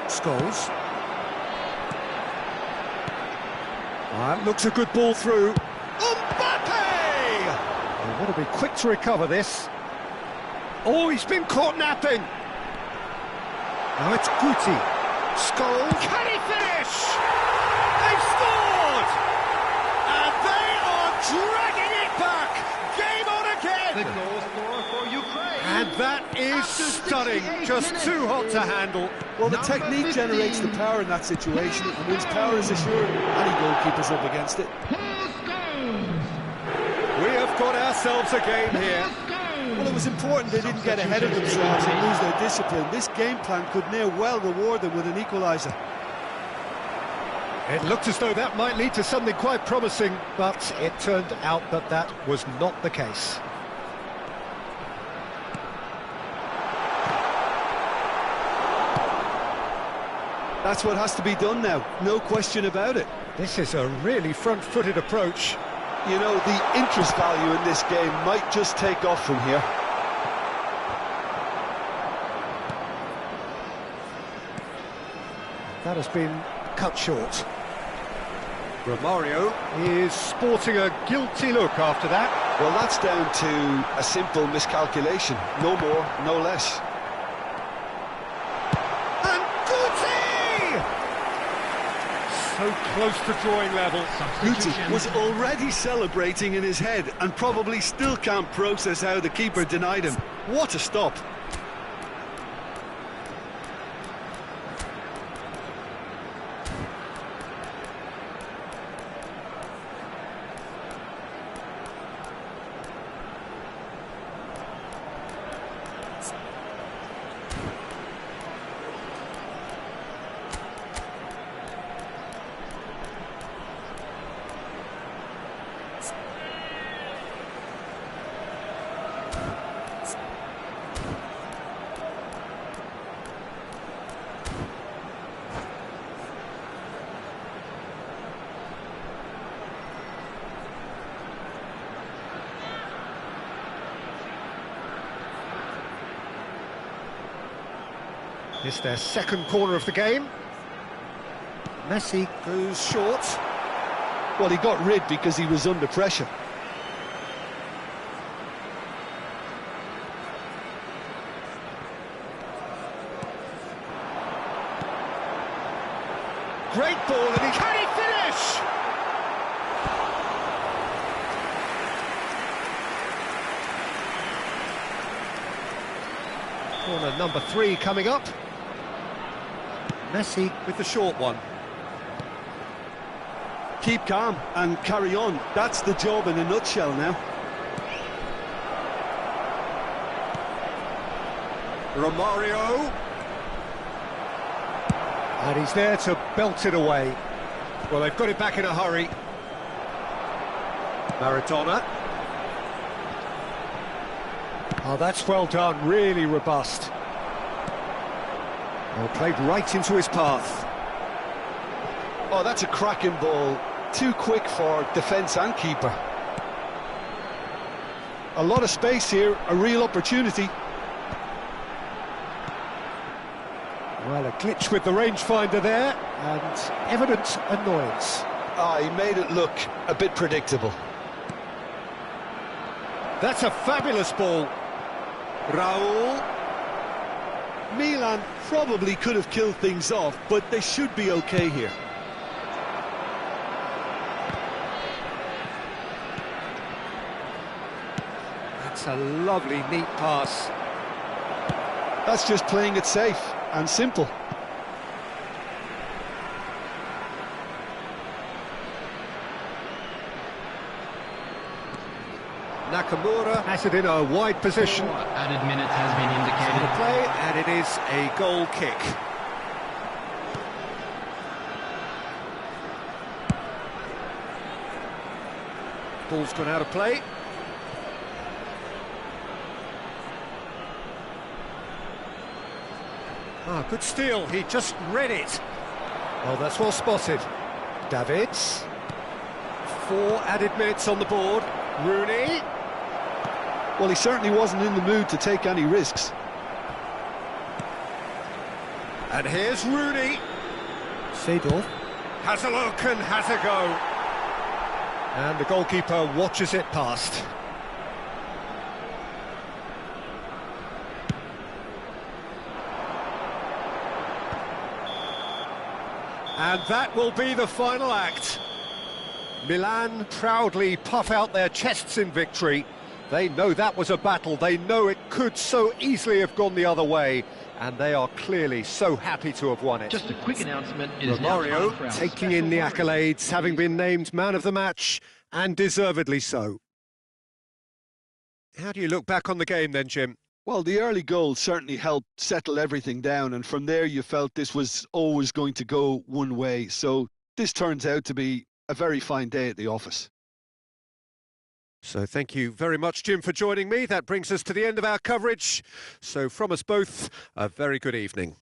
Scholes. Looks a good ball through. Mbappe! Oh, want to be quick to recover this. Oh, he's been caught napping. Now it's Guti. Scholes. Can he finish? They've scored! And they are dragging it back. Game on again. The goal scorer for Ukraine. And that is stunning. Just too hot to handle. Well, the technique generates the power in that situation, and once power is assured, any goalkeeper's up against it. We have got ourselves a game here. Well, it was important they didn't get ahead of themselves and lose their discipline. This game plan could near well reward them with an equaliser. It looked as though that might lead to something quite promising, but it turned out that that was not the case. That's what has to be done now, no question about it. This is a really front-footed approach. You know, the interest value in this game might just take off from here. That has been cut short. Romario is sporting a guilty look after that. Well, that's down to a simple miscalculation. No more, no less. And Guti! So close to drawing level. Guti was already celebrating in his head and probably still can't process how the keeper denied him. What a stop. It's their second corner of the game. Messi goes short. Well, he got rid because he was under pressure. Great ball, and can he finish? Corner number 3 coming up. Messi with the short one. Keep calm and carry on. That's the job in a nutshell now. Romario. And he's there to belt it away. Well, they've got it back in a hurry. Maradona. Oh, that's well done, really robust. Well, played right into his path. Oh, that's a cracking ball. Too quick for defence and keeper. A lot of space here, a real opportunity. Well, a glitch with the rangefinder there, and evident annoyance. He made it look a bit predictable. That's a fabulous ball. Raul. Milan probably could have killed things off, but they should be okay here. That's a lovely, neat pass. That's just playing it safe and simple. Nakamura has it in a wide position. Added minutes has been The indicated. play, and it is a goal kick. Ball's gone out of play. Ah, good steal, he just read it. Oh, that's well spotted. Davids. 4 added minutes on the board. Rooney. Well, he certainly wasn't in the mood to take any risks. And here's Rooney. Seedorf has a look and has a go. And the goalkeeper watches it past. And that will be the final act. Milan proudly puff out their chests in victory. They know that was a battle. They know it could so easily have gone the other way. And they are clearly so happy to have won it. Just a quick announcement. It is now Romario time for our taking special in the warning. accolades, having been named man of the match, and deservedly so. How do you look back on the game then, Jim? Well, the early goal certainly helped settle everything down, and from there you felt this was always going to go one way. So this turns out to be a very fine day at the office. So thank you very much, Jim, for joining me. That brings us to the end of our coverage. So from us both, a very good evening.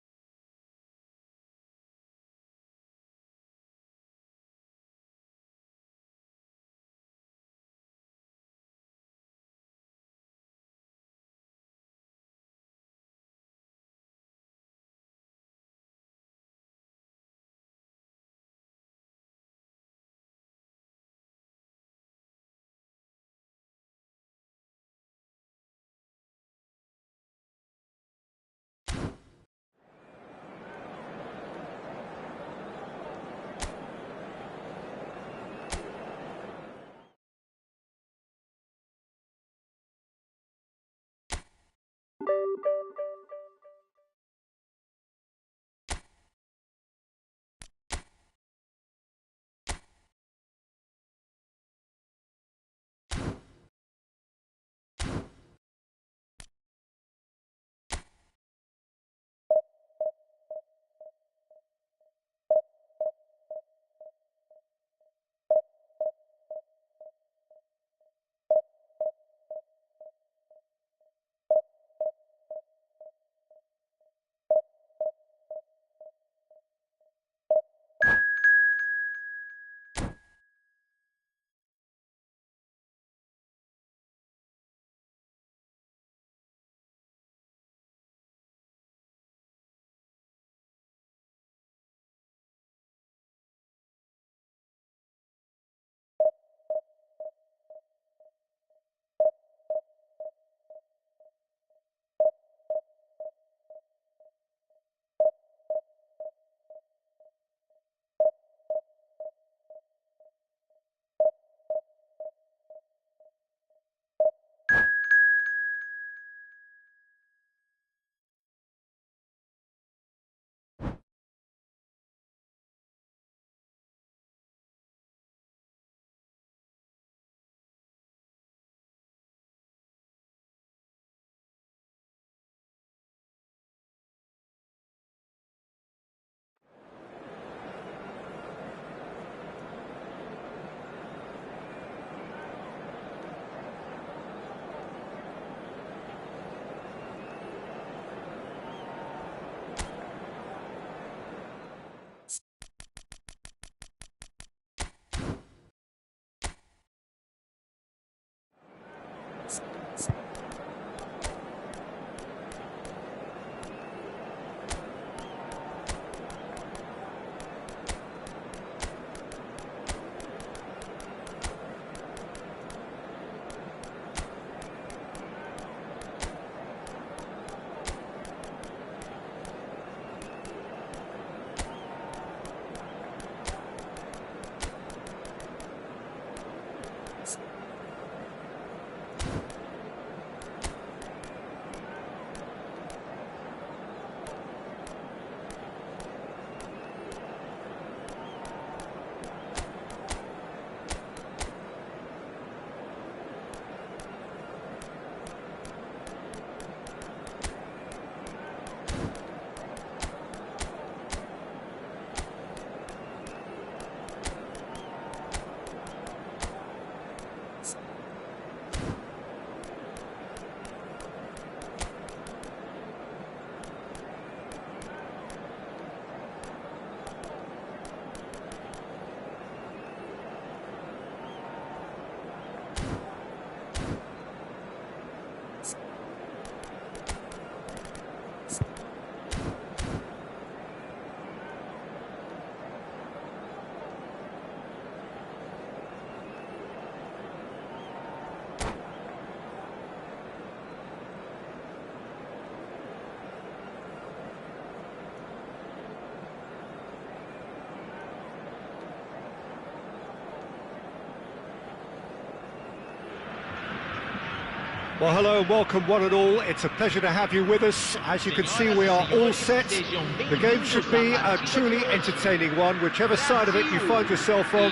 Well, hello and welcome one and all. It's a pleasure to have you with us. As you can see, we are all set. The game should be a truly entertaining one, whichever side of it you find yourself on.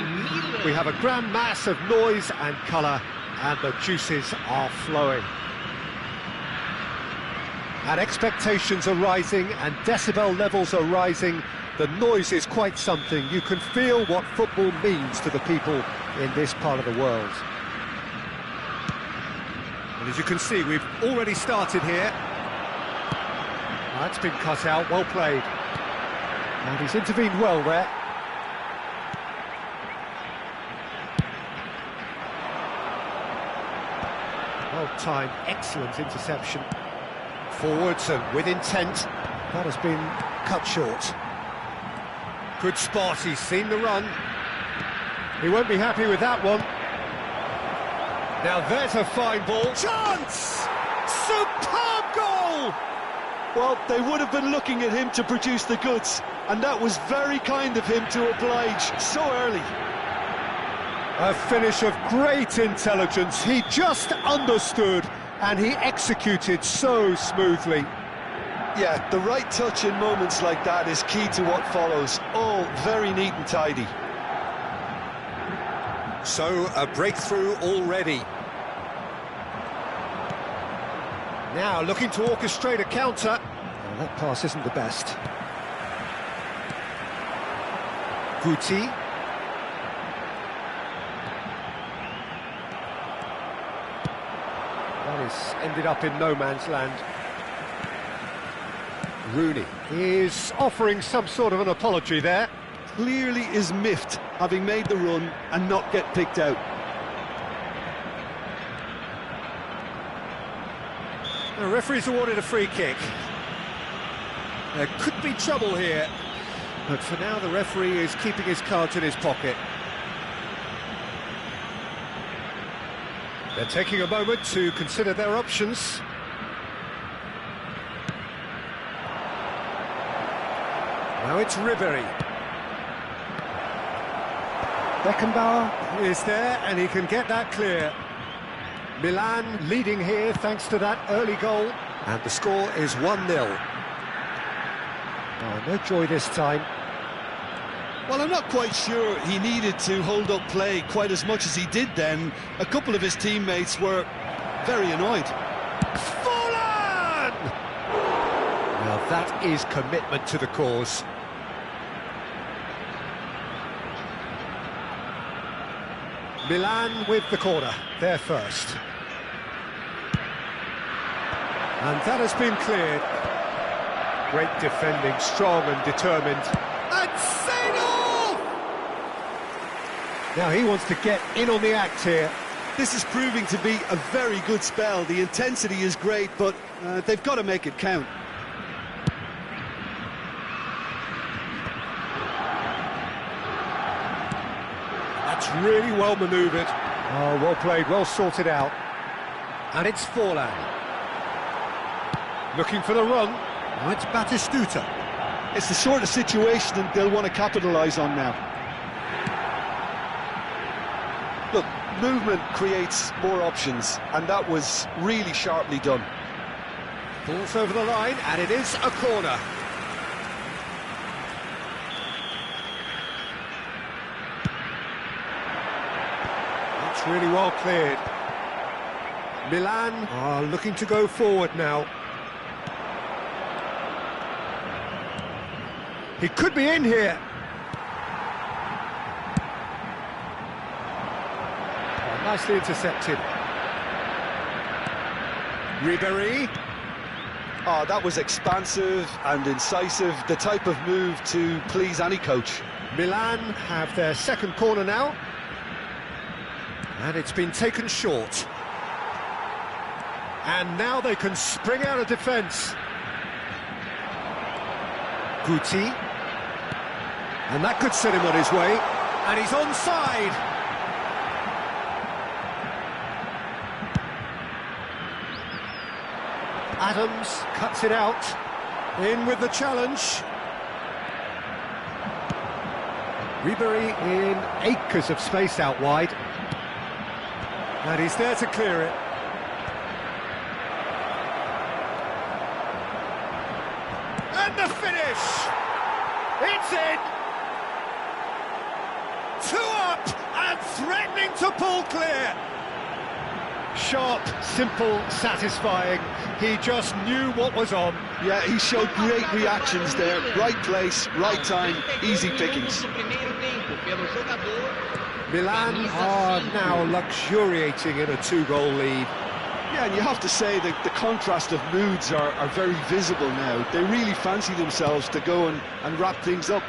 We have a grand mass of noise and colour, and the juices are flowing. And expectations are rising, and decibel levels are rising. The noise is quite something. You can feel what football means to the people in this part of the world. And as you can see, we've already started here. That's been cut out, well played. And he's intervened well there. Well timed, excellent interception. Forwards and with intent. That has been cut short. Good spot, he's seen the run. He won't be happy with that one. Now there's a fine ball. Chance! Superb goal! Well, they would have been looking at him to produce the goods, and that was very kind of him to oblige so early. A finish of great intelligence. He just understood, and he executed so smoothly. Yeah, the right touch in moments like that is key to what follows. All very neat and tidy. So, a breakthrough already. Now, looking to orchestrate a counter. Oh, that pass isn't the best. Guti. That is ended up in no man's land. Rooney is offering some sort of an apology there. Clearly is miffed, having made the run and not get picked out. The referee's awarded a free kick. There could be trouble here, but for now the referee is keeping his cards in his pocket. They're taking a moment to consider their options. Now it's Ribery. Beckenbauer is there, and he can get that clear. Milan leading here thanks to that early goal, and the score is 1-0. Oh, no joy this time. Well, I'm not quite sure he needed to hold up play quite as much as he did then. A couple of his teammates were very annoyed. Fallen! Now that is commitment to the cause. Milan with the corner, there first. And that has been cleared. Great defending, strong and determined. And Seno! Now he wants to get in on the act here. This is proving to be a very good spell. The intensity is great, but they've got to make it count. That's really well manoeuvred. Oh, well played, well sorted out. And it's Forlan. Looking for the run. Now it's Batistuta. It's the sort of situation that they'll want to capitalise on now. Look, movement creates more options, and that was really sharply done. Ball's over the line, and it is a corner. That's really well cleared. Milan are looking to go forward now. He could be in here. Oh, nicely intercepted. Ribery. Oh, that was expansive and incisive, the type of move to please any coach. Milan have their second corner now. And it's been taken short. And now they can spring out of defence. Guti. And that could set him on his way. And he's onside. Adams cuts it out. In with the challenge. Ribery in acres of space out wide. And he's there to clear it. And the finish! It's in! 2 up and threatening to pull clear! Sharp, simple, satisfying. He just knew what was on. Yeah, he showed great reactions there. Right place, right time, easy pickings. Milan are now luxuriating in a 2-goal lead. Yeah, and you have to say that the contrast of moods are very visible now. They really fancy themselves to go and wrap things up.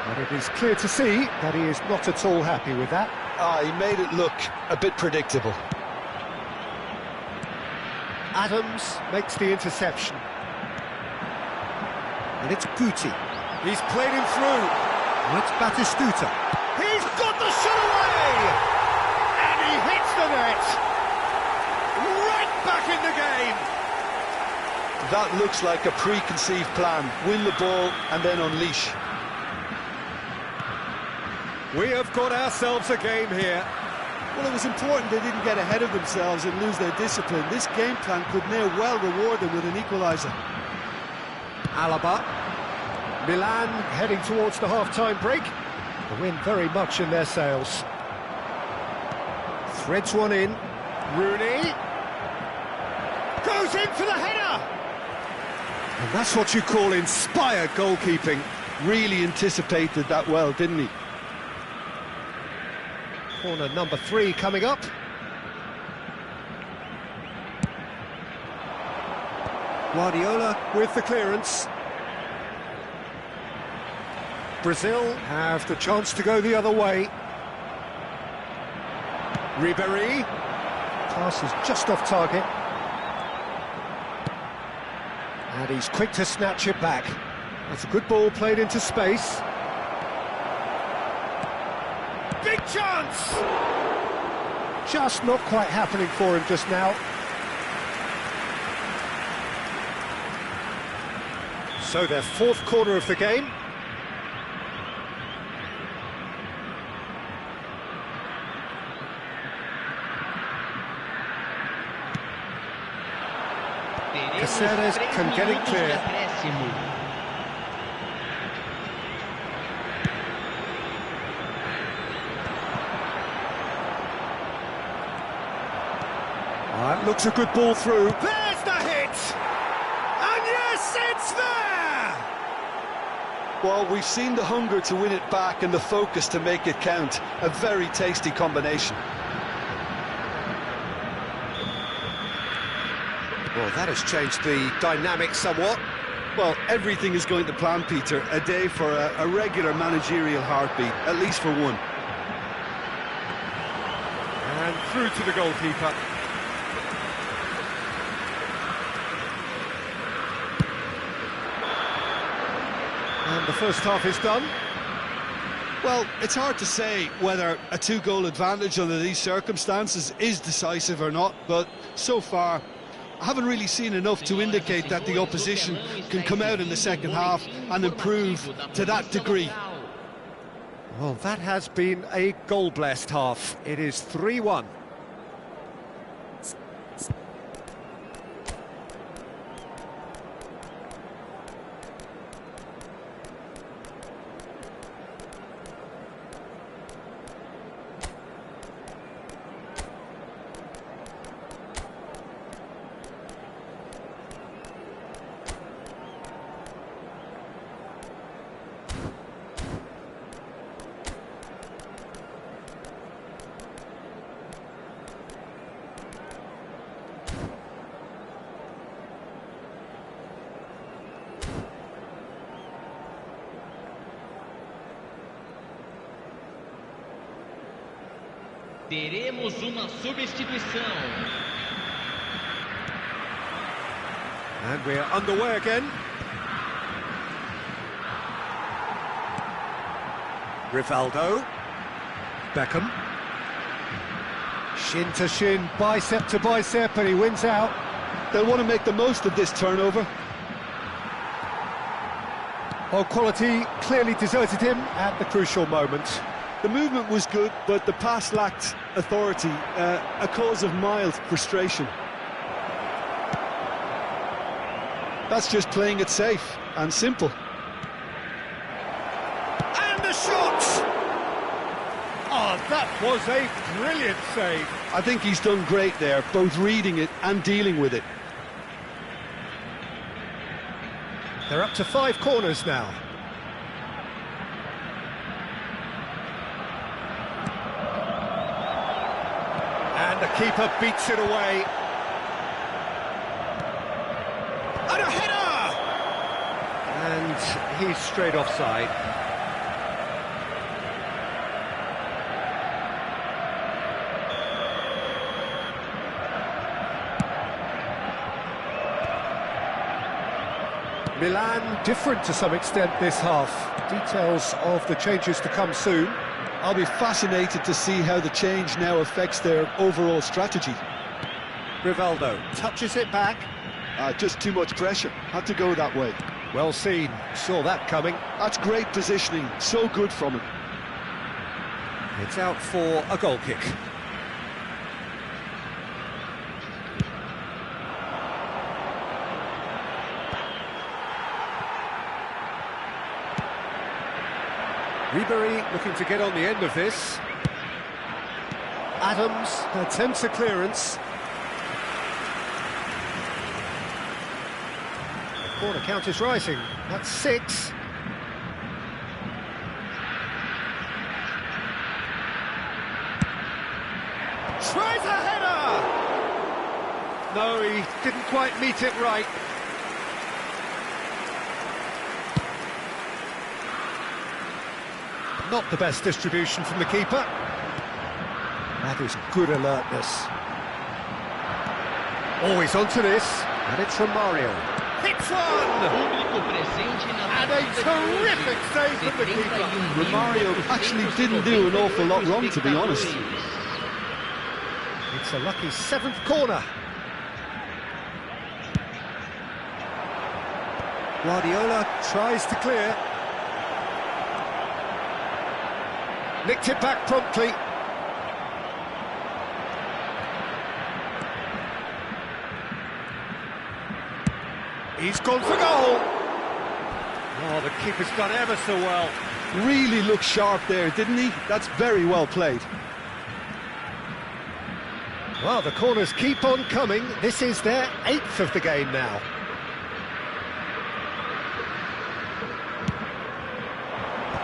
But it is clear to see that he is not at all happy with that. He made it look a bit predictable. Adams makes the interception. And it's Guti. He's played him through. And it's Batistuta. He's got the shot away! And he hits the net! Right back in the game! That looks like a preconceived plan. Win the ball and then unleash. We have got ourselves a game here. Well, it was important they didn't get ahead of themselves and lose their discipline. This game plan could now well reward them with an equaliser. Alaba. Milan heading towards the half-time break. The wind very much in their sails. Threads one in. Rooney. Goes in for the header! And that's what you call inspired goalkeeping. Really anticipated that well, didn't he? Corner number 3 coming up. Guardiola with the clearance. Brazil have the chance to go the other way. Ribéry. Pass is just off target. And he's quick to snatch it back. That's a good ball played into space. Big chance! Just not quite happening for him just now. So their 4th quarter of the game. Caceres can get it clear. That looks a good ball through. There's the hit! And yes, it's there! Well, we've seen the hunger to win it back and the focus to make it count. A very tasty combination. Well, that has changed the dynamic somewhat. Well, everything is going to plan, Peter. A day for a regular managerial heartbeat, at least for one. And through to the goalkeeper. And the first half is done. Well, it's hard to say whether a 2-goal advantage under these circumstances is decisive or not, but so far I haven't really seen enough to indicate that the opposition can come out in the second half and improve to that degree. Well, that has been a goal-blessed half. It is 3-1. Teremos uma substituição. And we're underway again. Rivaldo. Beckham. Shin to shin, bicep to bicep, and he wins out. They'll want to make the most of this turnover. Well, quality clearly deserted him at the crucial moment. The movement was good, but the pass lacked authority, a cause of mild frustration. That's just playing it safe and simple. And the shot! Oh, that was a brilliant save. I think he's done great there, both reading it and dealing with it. They're up to 5 corners now. And the keeper beats it away. And a header! And he's straight offside. Milan different to some extent this half. Details of the changes to come soon. I'll be fascinated to see how the change now affects their overall strategy. Rivaldo touches it back. Just too much pressure. Had to go that way. Well seen. Saw that coming. That's great positioning. So good from him. It's out for a goal kick. Ribery looking to get on the end of this. Adams attempts a clearance. The corner count is rising. That's 6. Tries a header! No, he didn't quite meet it right. Not the best distribution from the keeper. That is good alertness. Always onto this, and it's Romario. Hits one! And a terrific save from the keeper. Romario actually didn't do an awful lot wrong, to be honest. It's a lucky 7th corner. Guardiola tries to clear. Nicked it back promptly. He's gone for goal. Oh, the keeper's done ever so well. Really looked sharp there, didn't he? That's very well played. Well, the corners keep on coming. This is their 8th of the game now.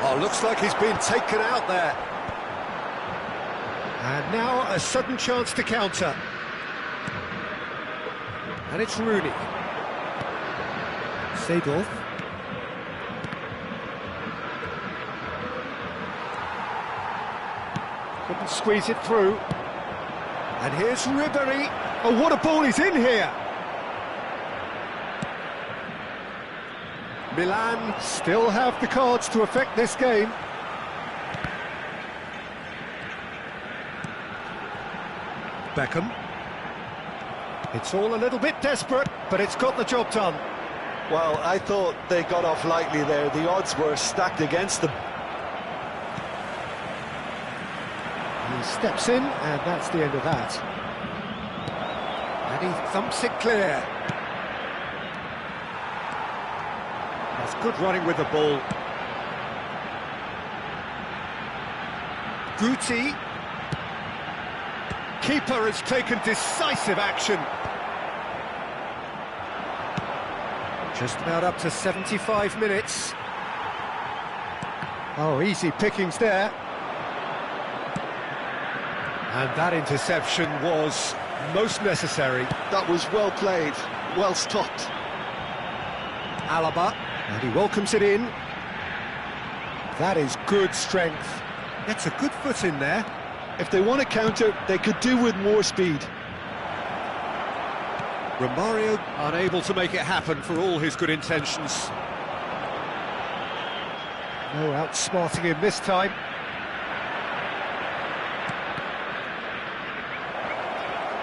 Oh, looks like he's been taken out there. And now a sudden chance to counter. And it's Rooney. Seedorf. Couldn't squeeze it through. And here's Ribery. Oh, what a ball he's in here! Milan still have the cards to affect this game. Beckham. It's all a little bit desperate, but it's got the job done. Well, I thought they got off lightly there. The odds were stacked against them. He steps in, and that's the end of that. And he thumps it clear. That's good running with the ball. Guti. Keeper has taken decisive action. Just about up to 75 minutes. Oh, easy pickings there. And that interception was most necessary. That was well played, well stopped. Alaba, and he welcomes it in. That is good strength. Gets a good foot in there. If they want to counter, they could do with more speed. Romario unable to make it happen for all his good intentions. No outsmarting him this time.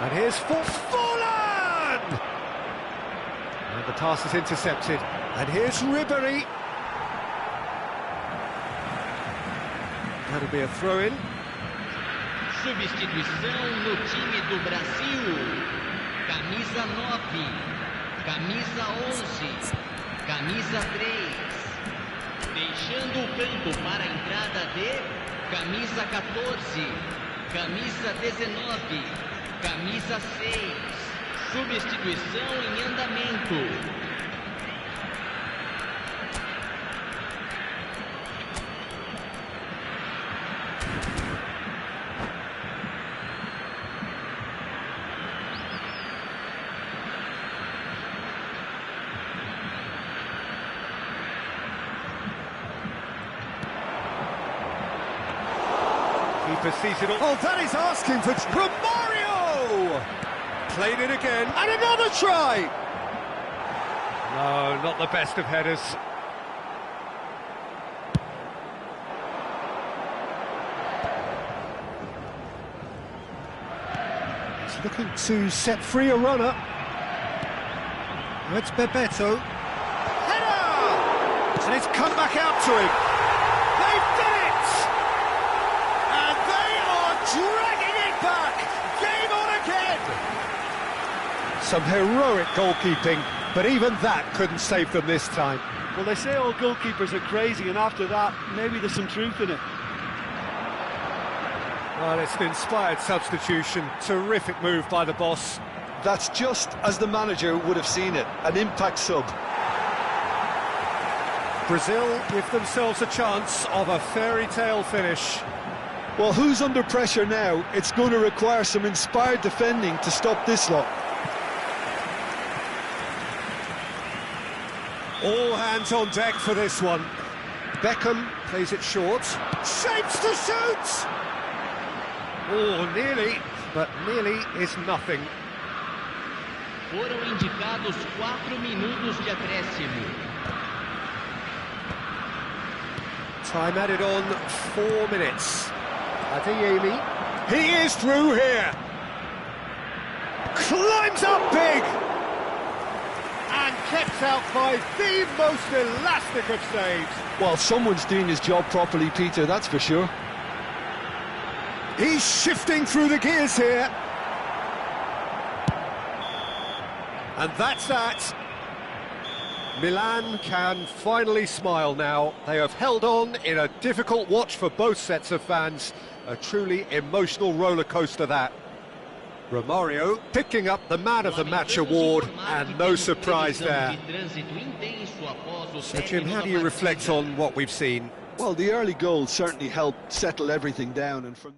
And here's Fallen! And the pass is intercepted. And here's Ribery. That'll be a throw-in. Substituição no time do Brasil. Camisa 9. Camisa camisa 11, camisa 3. Deixando o campo para a entrada de camisa 14, camisa 19, camisa 6. Substituição em andamento. Keeper sees it all. Oh, that is asking for Romario! Played it again, and another try! No, not the best of headers. He's looking to set free a runner. It's Bebeto. Header! And it's come back out to him. They've done it! And they are dragging it back! Game on again! Some heroic goalkeeping, but even that couldn't save them this time. Well, they say all goalkeepers are crazy, and after that, maybe there's some truth in it. Well, it's an inspired substitution. Terrific move by the boss. That's just as the manager would have seen it, an impact sub. Brazil give themselves a chance of a fairy tale finish. Well, who's under pressure now? It's going to require some inspired defending to stop this lot. All hands on deck for this one. Beckham plays it short. Shapes to shoot! Oh, nearly, but nearly is nothing. Foram indicados 4 minutos de acréscimo. Time added on 4 minutes. Adeyemi, he is through here. Climbs up big. And kept out by the most elastic of saves. Well, someone's doing his job properly, Peter, that's for sure. He's shifting through the gears here. And that's that. Milan can finally smile now. They have held on in a difficult watch for both sets of fans. A truly emotional roller coaster that. Romario picking up the Man of the Match award, and no surprise there. So Jim, how do you reflect on what we've seen? Well, the early goals certainly helped settle everything down, and from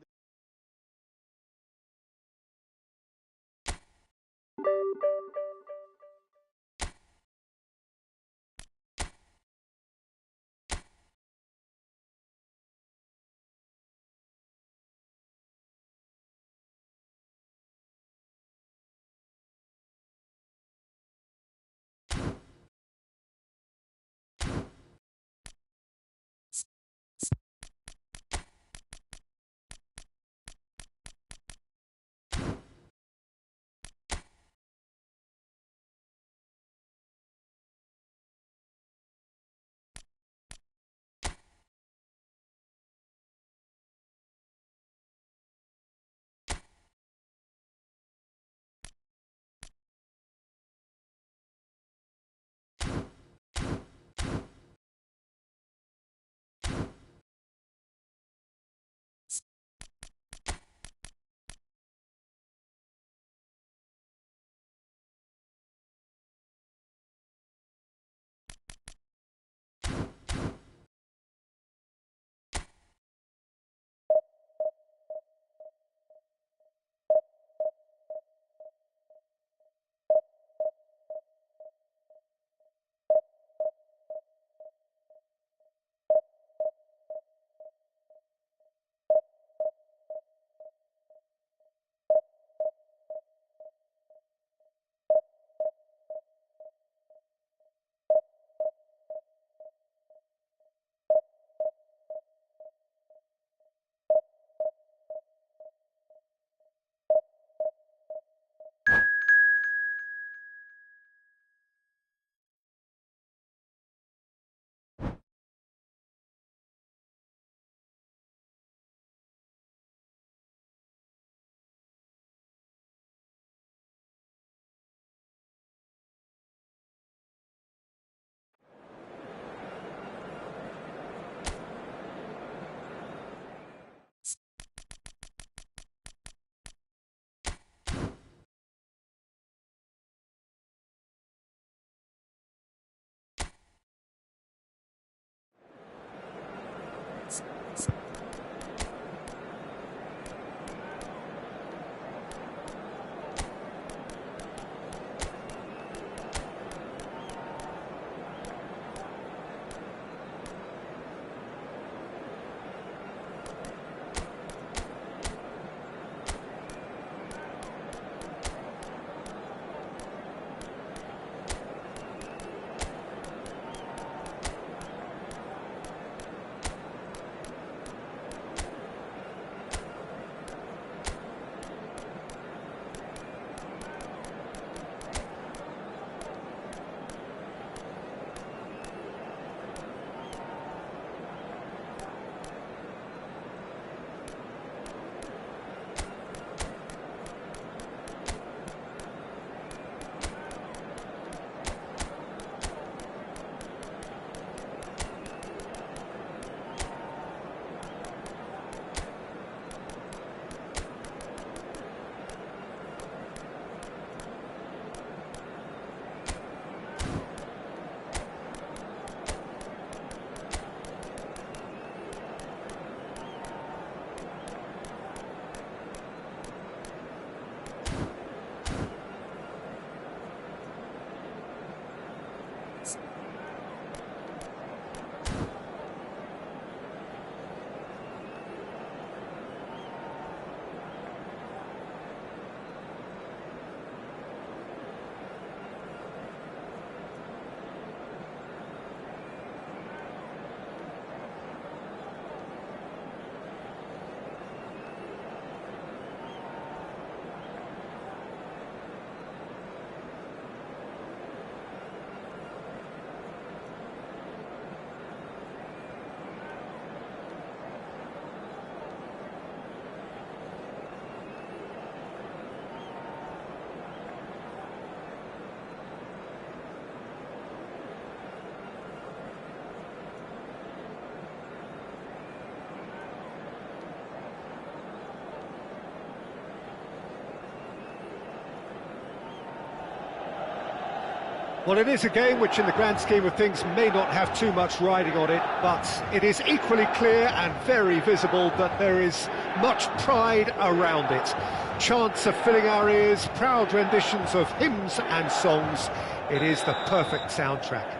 Well, it is a game which, in the grand scheme of things, may not have too much riding on it, but it is equally clear and very visible that there is much pride around it. Chants are filling our ears, proud renditions of hymns and songs. It is the perfect soundtrack.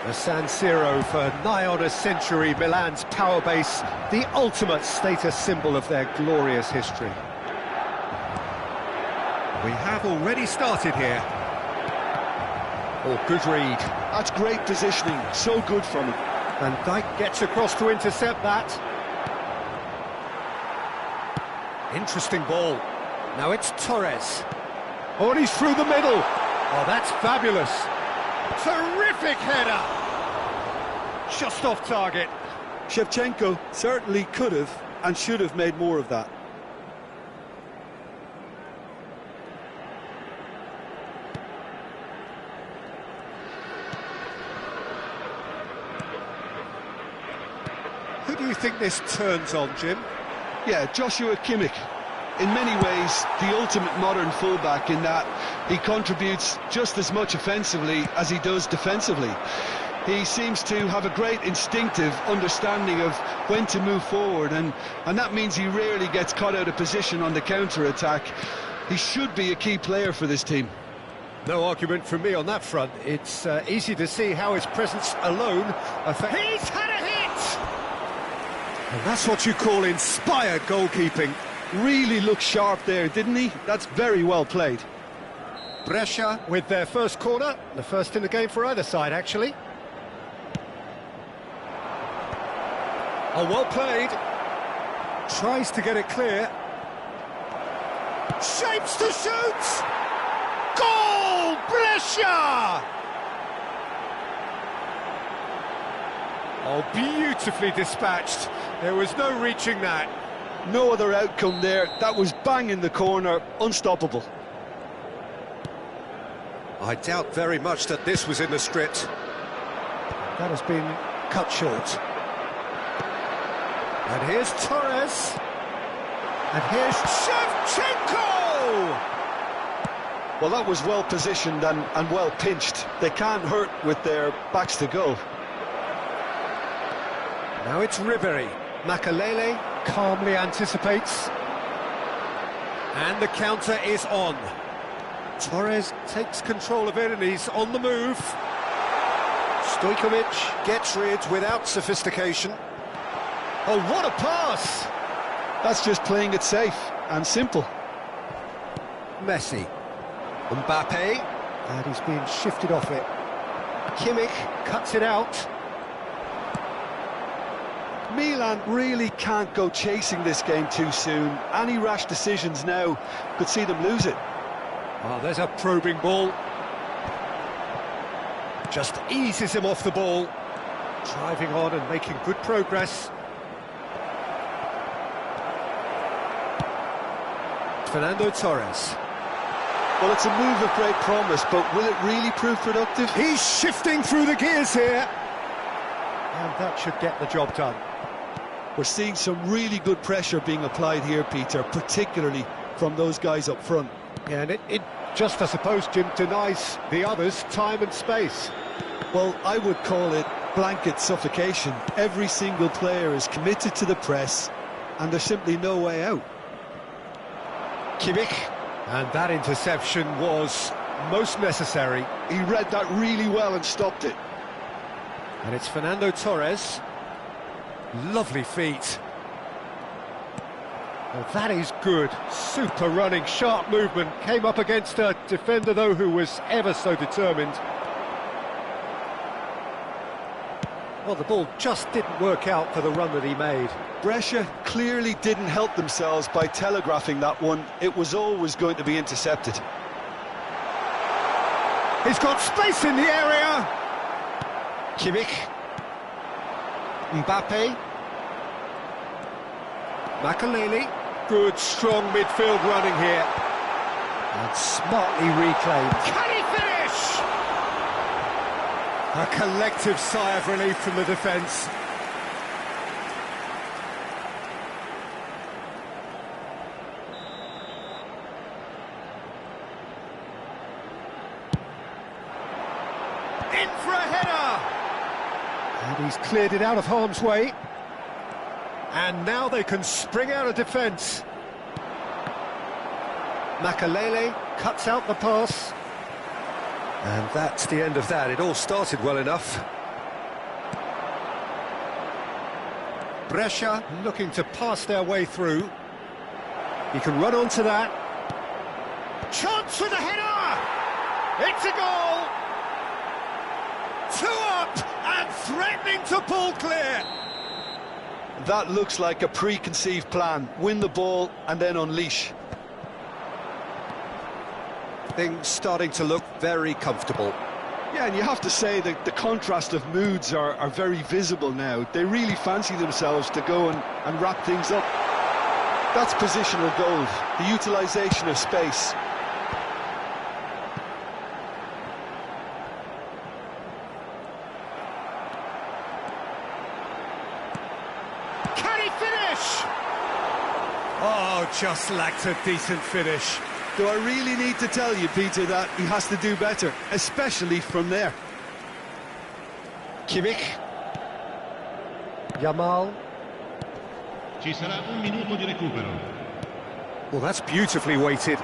The San Siro for nigh on a century, Milan's power base, the ultimate status symbol of their glorious history. We have already started here. Oh, good read. That's great positioning, so good from him. Van Dijk gets across to intercept that. Interesting ball. Now it's Torres. Oh, and he's through the middle. Oh, that's fabulous. Terrific header. Just off target. Shevchenko certainly could have and should have made more of that. Who do you think this turns on, Jim? Yeah, Joshua Kimmich. In many ways, the ultimate modern fullback in that he contributes just as much offensively as he does defensively. He seems to have a great instinctive understanding of when to move forward, and that means he rarely gets caught out of position on the counter-attack. He should be a key player for this team. No argument from me on that front. It's easy to see how his presence alone affects... He's had a hit! And that's what you call inspired goalkeeping. Really looked sharp there, didn't he? That's very well played. Brescia with their first corner, the first in the game for either side, actually. Oh, well played. Tries to get it clear. Shapes to shoot! Goal! Brescia! Oh, beautifully dispatched. There was no reaching that. No other outcome there. That was bang in the corner, unstoppable. I doubt very much that this was in the script. That has been cut short. And here's Torres. And here's Shevchenko! Well, that was well positioned and well pinched. They can't hurt with their backs to goal. Now it's Ribery. Makalele calmly anticipates. And the counter is on. Torres takes control of it and he's on the move. Stojkovic gets rid without sophistication. Oh, what a pass! That's just playing it safe and simple. Messi. Mbappe. And he's being shifted off it. Kimmich cuts it out. Milan really can't go chasing this game too soon. Any rash decisions now could see them lose it. Oh, there's a probing ball. Just eases him off the ball. Driving on and making good progress. Fernando Torres. Well, it's a move of great promise, but will it really prove productive? He's shifting through the gears here. And that should get the job done. We're seeing some really good pressure being applied here, Peter, particularly from those guys up front. Yeah, and it just, I suppose, Jim, denies the others time and space. Well, I would call it blanket suffocation. Every single player is committed to the press, and there's simply no way out. Kimmich, and that interception was most necessary. He read that really well and stopped it. And it's Fernando Torres. Lovely feet. Well, that is good. Super running, sharp movement. Came up against a defender, though, who was ever so determined. Well, the ball just didn't work out for the run that he made. Brescia clearly didn't help themselves by telegraphing that one. It was always going to be intercepted. He's got space in the area. Kimmich. Mbappe. Makalele. Good, strong midfield running here. And smartly reclaimed. Can he finish? A collective sigh of relief from the defence. In for a header! And he's cleared it out of harm's way. And now they can spring out of defence. Makalele cuts out the pass. And that's the end of that. It all started well enough. Brescia looking to pass their way through. He can run onto that. Chance for the header! It's a goal! 2 up and threatening to pull clear. That looks like a preconceived plan. Win the ball and then unleash. Things starting to look very comfortable. Yeah, and you have to say that the contrast of moods are very visible now. They really fancy themselves to go and wrap things up. That's positional gold, the utilisation of space. Can he finish? Oh, just lacked a decent finish. Do I really need to tell you, Peter, that he has to do better, especially from there? Kimmich. Yamal. Ci sarà un minuto di recupero. Well, that's beautifully weighted.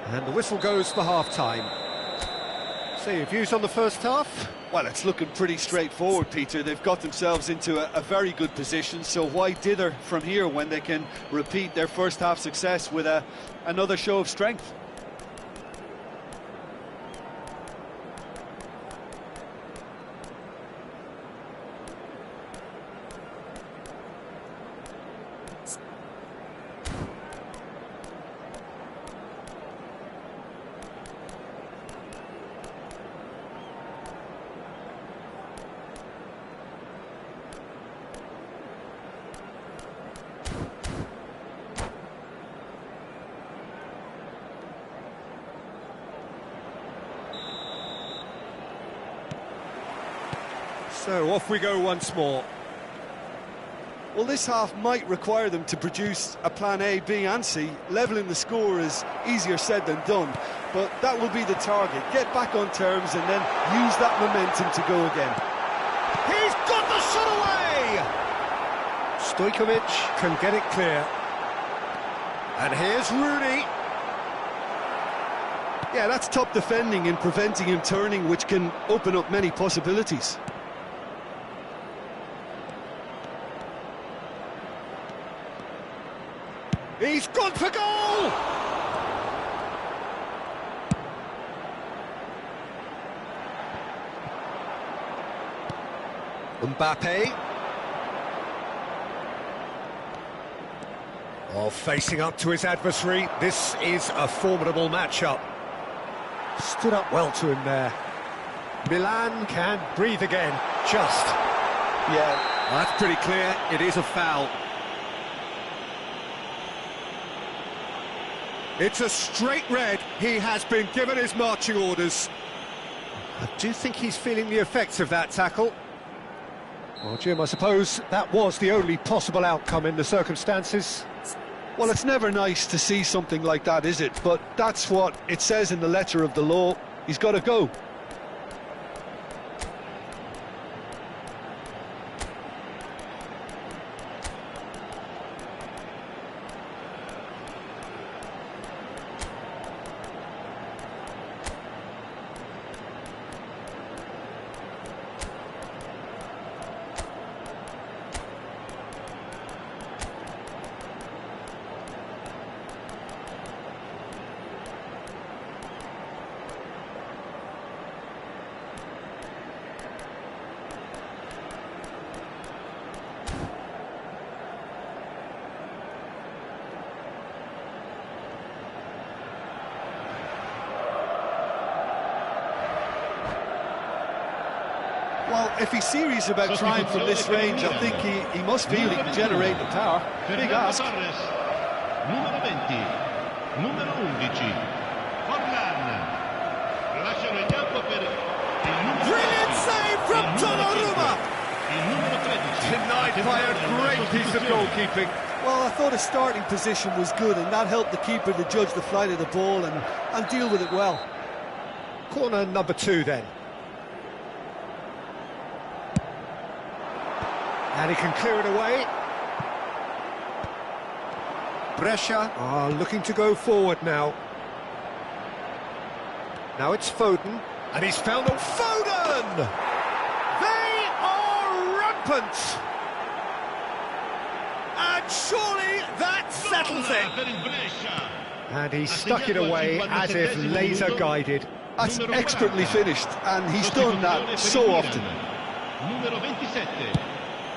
And the whistle goes for half-time. So your views on the first half? Well, it's looking pretty straightforward, Peter. They've got themselves into a very good position, so why dither from here when they can repeat their first half success with another show of strength? So off we go once more. Well, this half might require them to produce a plan A, B and C. Levelling the score is easier said than done, but that will be the target. Get back on terms and then use that momentum to go again. He's got the shot away! Stojkovic can get it clear. And here's Rooney. Yeah, that's top defending and preventing him turning, which can open up many possibilities. He's gone for goal! Mbappe. Oh, facing up to his adversary. This is a formidable matchup. Stood up well to him there. Milan can breathe again. Just. Yeah, That's pretty clear. It is a foul. It's a straight red. He has been given his marching orders. I do think he's feeling the effects of that tackle. Well, Jim, I suppose that was the only possible outcome in the circumstances. well, it's never nice to see something like that, is it? But that's what it says in the letter of the law. He's got to go. Well, if he's serious about trying from this range, I think he must feel he can generate the power. Big ask. Numero 20, numero 11, Forlan. Lasciano il campo per il numero Brilliant save from Donnarumma! il numero 13. Denied by a great piece of goalkeeping. Well, I thought his starting position was good, and that helped the keeper to judge the flight of the ball and deal with it well. Corner number 2 then. And he can clear it away. Brescia are looking to go forward now. Now it's Foden, and he's found a Foden! They are rampant! And surely that settles it! And he stuck it away as if laser-guided. That's expertly finished, and he's done that so often.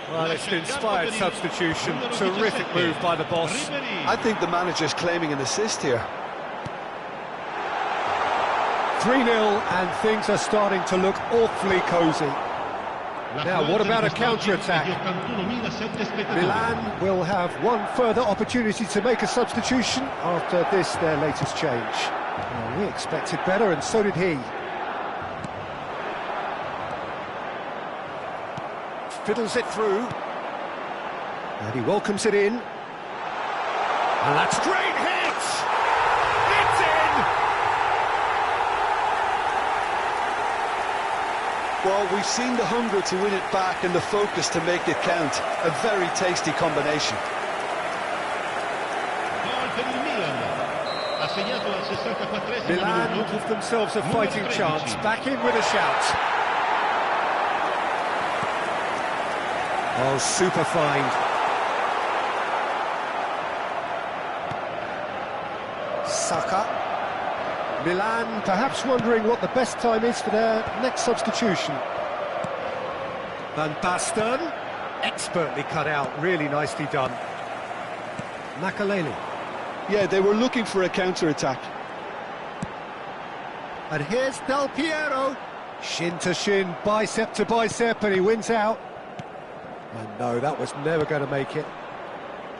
Well, it's an inspired substitution. Terrific move by the boss. I think the manager's claiming an assist here. 3-0, and things are starting to look awfully cosy. Now, what about a counter-attack? Milan will have one further opportunity to make a substitution after this, their latest change. Well, we expected better, and so did he. Fiddles it through. And he welcomes it in. And that's great hit! It's in! Well, we've seen the hunger to win it back and the focus to make it count. A very tasty combination. Milan give themselves a fighting chance. Back in with a shout. Oh, super find. Saka. Milan perhaps wondering what the best time is for their next substitution. Van Basten, expertly cut out, really nicely done. Makaleli. Yeah, they were looking for a counter-attack. And here's Del Piero. Shin to shin, bicep to bicep, and he wins out. And no, that was never going to make it.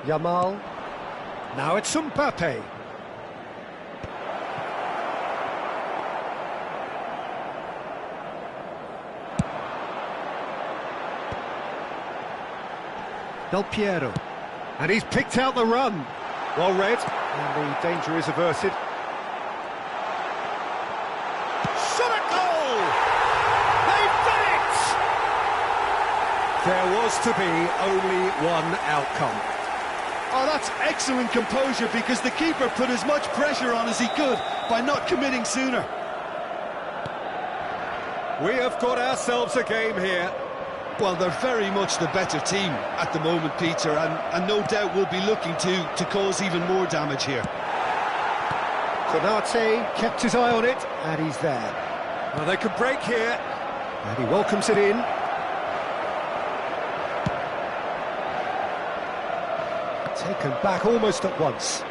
Yamal. Now it's Mbappe. Del Piero. And he's picked out the run. Well read. And the danger is averted. Shot at goal! They've done it! There was to be only one outcome. Oh, that's excellent composure, because the keeper put as much pressure on as he could by not committing sooner. We have got ourselves a game here. Well, they're very much the better team at the moment, Peter, and no doubt will be looking to cause even more damage here. Konate kept his eye on it, and he's there. Well, they could break here, and he welcomes it in. Taken back almost at once.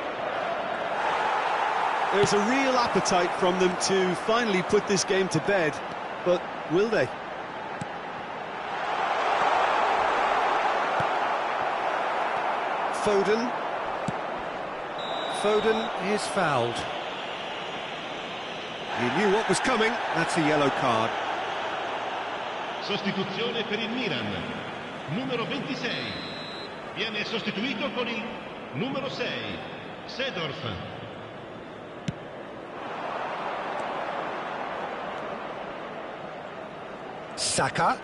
There's a real appetite from them to finally put this game to bed, but will they? Foden. Foden is fouled. He knew what was coming. That's a yellow card. Sostituzione per il Milan. Numero 26. Viene sostituito con il numero 6, Seedorf. Saka.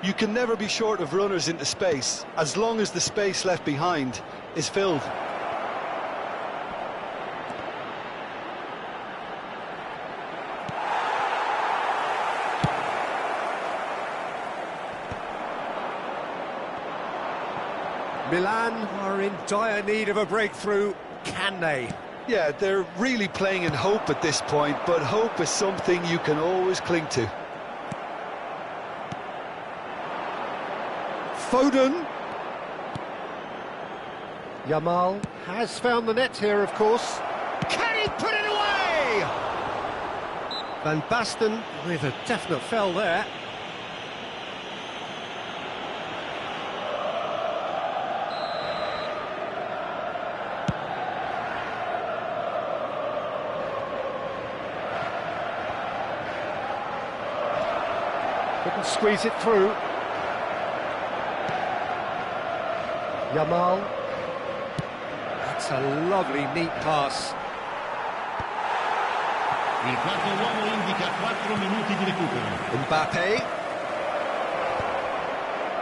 You can never be short of runners into space, as long as the space left behind is filled. Milan are in dire need of a breakthrough. Can they? Yeah, they're really playing in hope at this point, but hope is something you can always cling to. Foden. Yamal has found the net here, of course. Can he put it away? Van Basten with a definite foul there. Couldn't squeeze it through. Yamal. That's a lovely, neat pass. Il quarto uomo indica 4 minuti di recupero. Mbappe.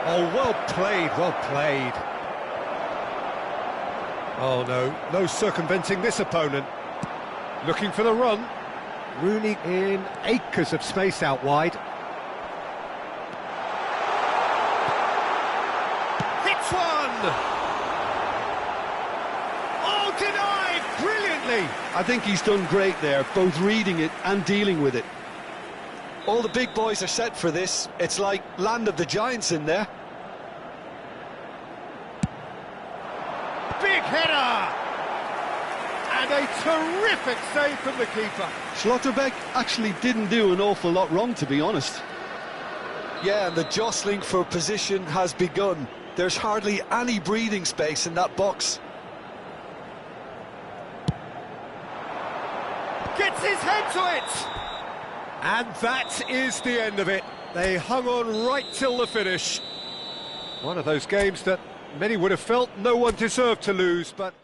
Oh, well played, well played. Oh no, no circumventing this opponent. Looking for the run. Rooney in acres of space out wide. Hits one! Oh, denied brilliantly! I think he's done great there, both reading it and dealing with it. All the big boys are set for this. It's like land of the giants in there. Big header! And a terrific save from the keeper. Schlotterbeck actually didn't do an awful lot wrong, to be honest. Yeah, and the jostling for position has begun. There's hardly any breathing space in that box. Gets his head to it! And that is the end of it. They hung on right till the finish. One of those games that many would have felt no one deserved to lose, but...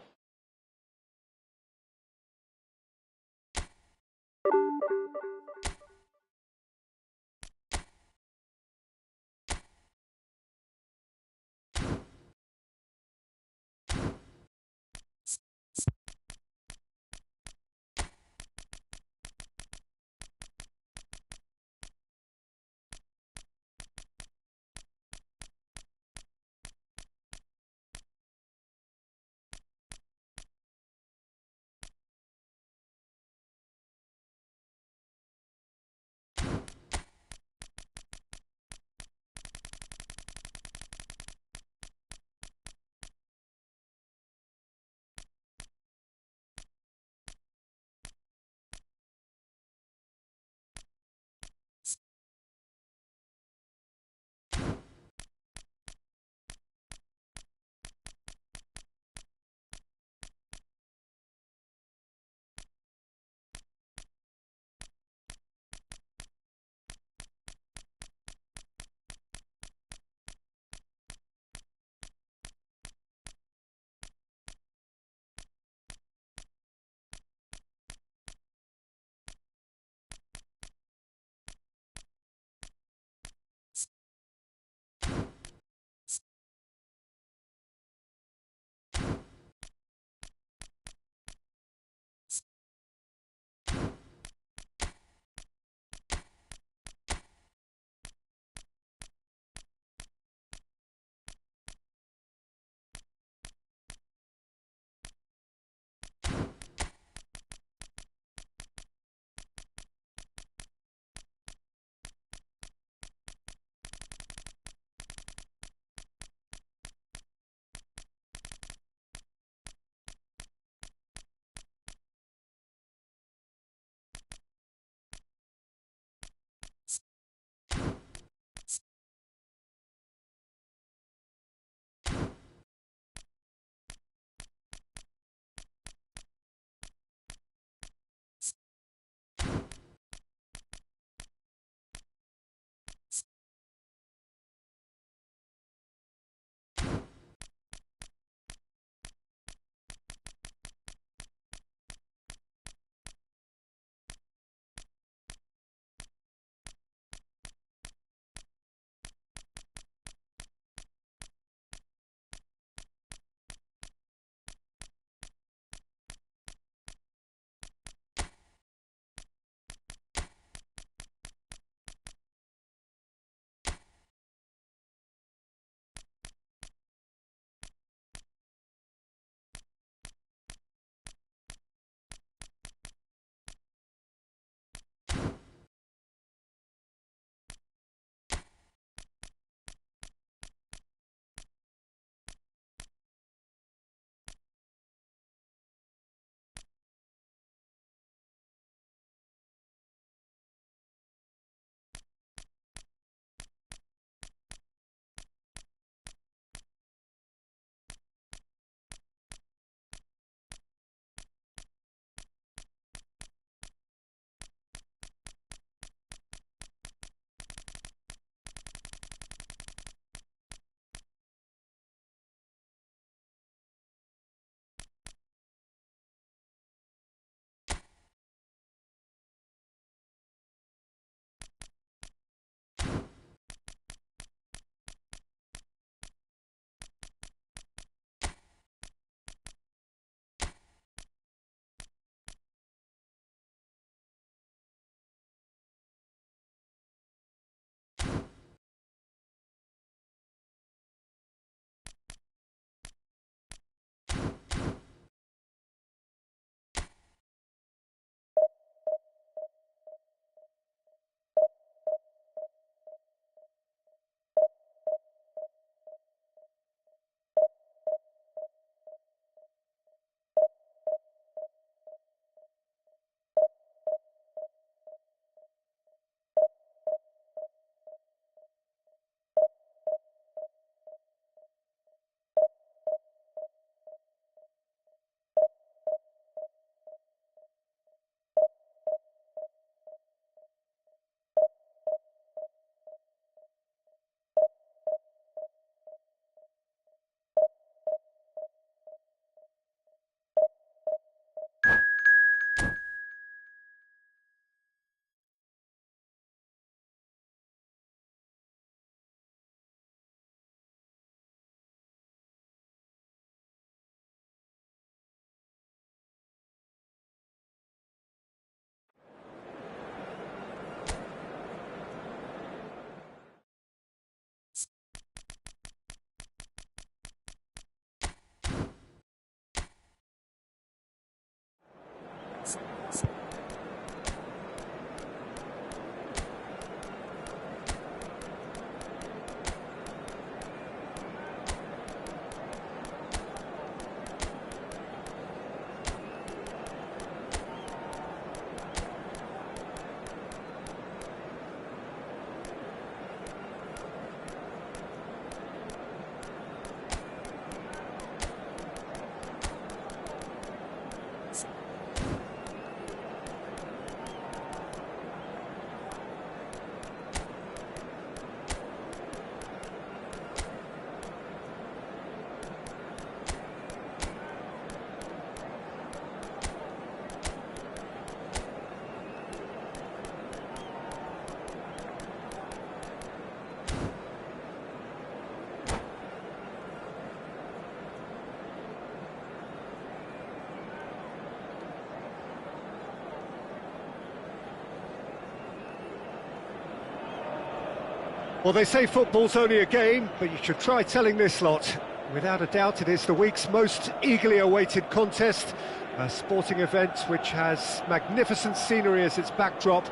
Well, they say football's only a game, but you should try telling this lot. Without a doubt, it is the week's most eagerly awaited contest, a sporting event which has magnificent scenery as its backdrop.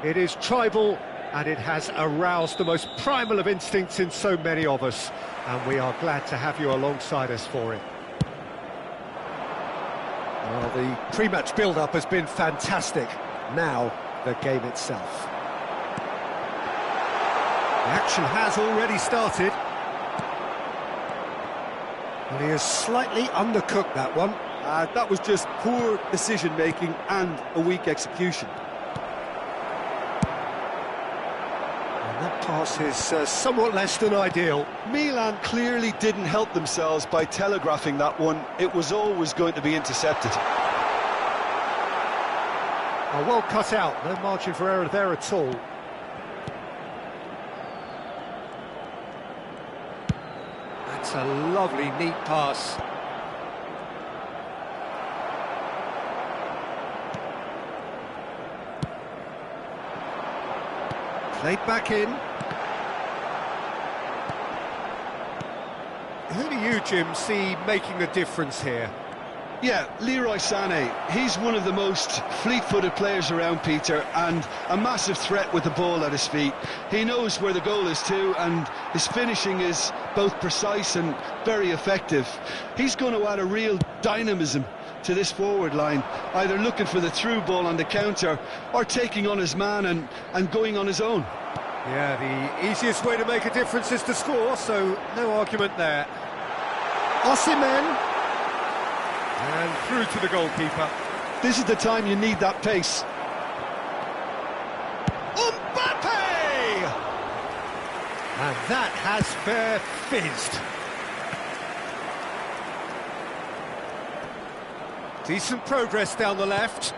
It is tribal, and it has aroused the most primal of instincts in so many of us, and we are glad to have you alongside us for it. Well, the pre-match build-up has been fantastic. Now, the game itself. The action has already started. And he has slightly undercooked that one. That was just poor decision-making and a weak execution. And that pass is somewhat less than ideal. Milan clearly didn't help themselves by telegraphing that one. It was always going to be intercepted. Oh, well cut out, no margin for error there at all. That's a lovely, neat pass. Played back in. Who do you, Jim, see making the difference here? Yeah, Leroy Sané, he's one of the most fleet-footed players around, Peter, and a massive threat with the ball at his feet. He knows where the goal is too, and his finishing is both precise and very effective. He's going to add a real dynamism to this forward line, either looking for the through ball on the counter or taking on his man and going on his own. Yeah, the easiest way to make a difference is to score, so no argument there. Osimhen. And through to the goalkeeper. This is the time you need that pace. Mbappe! And that has fair fizzed. Decent progress down the left.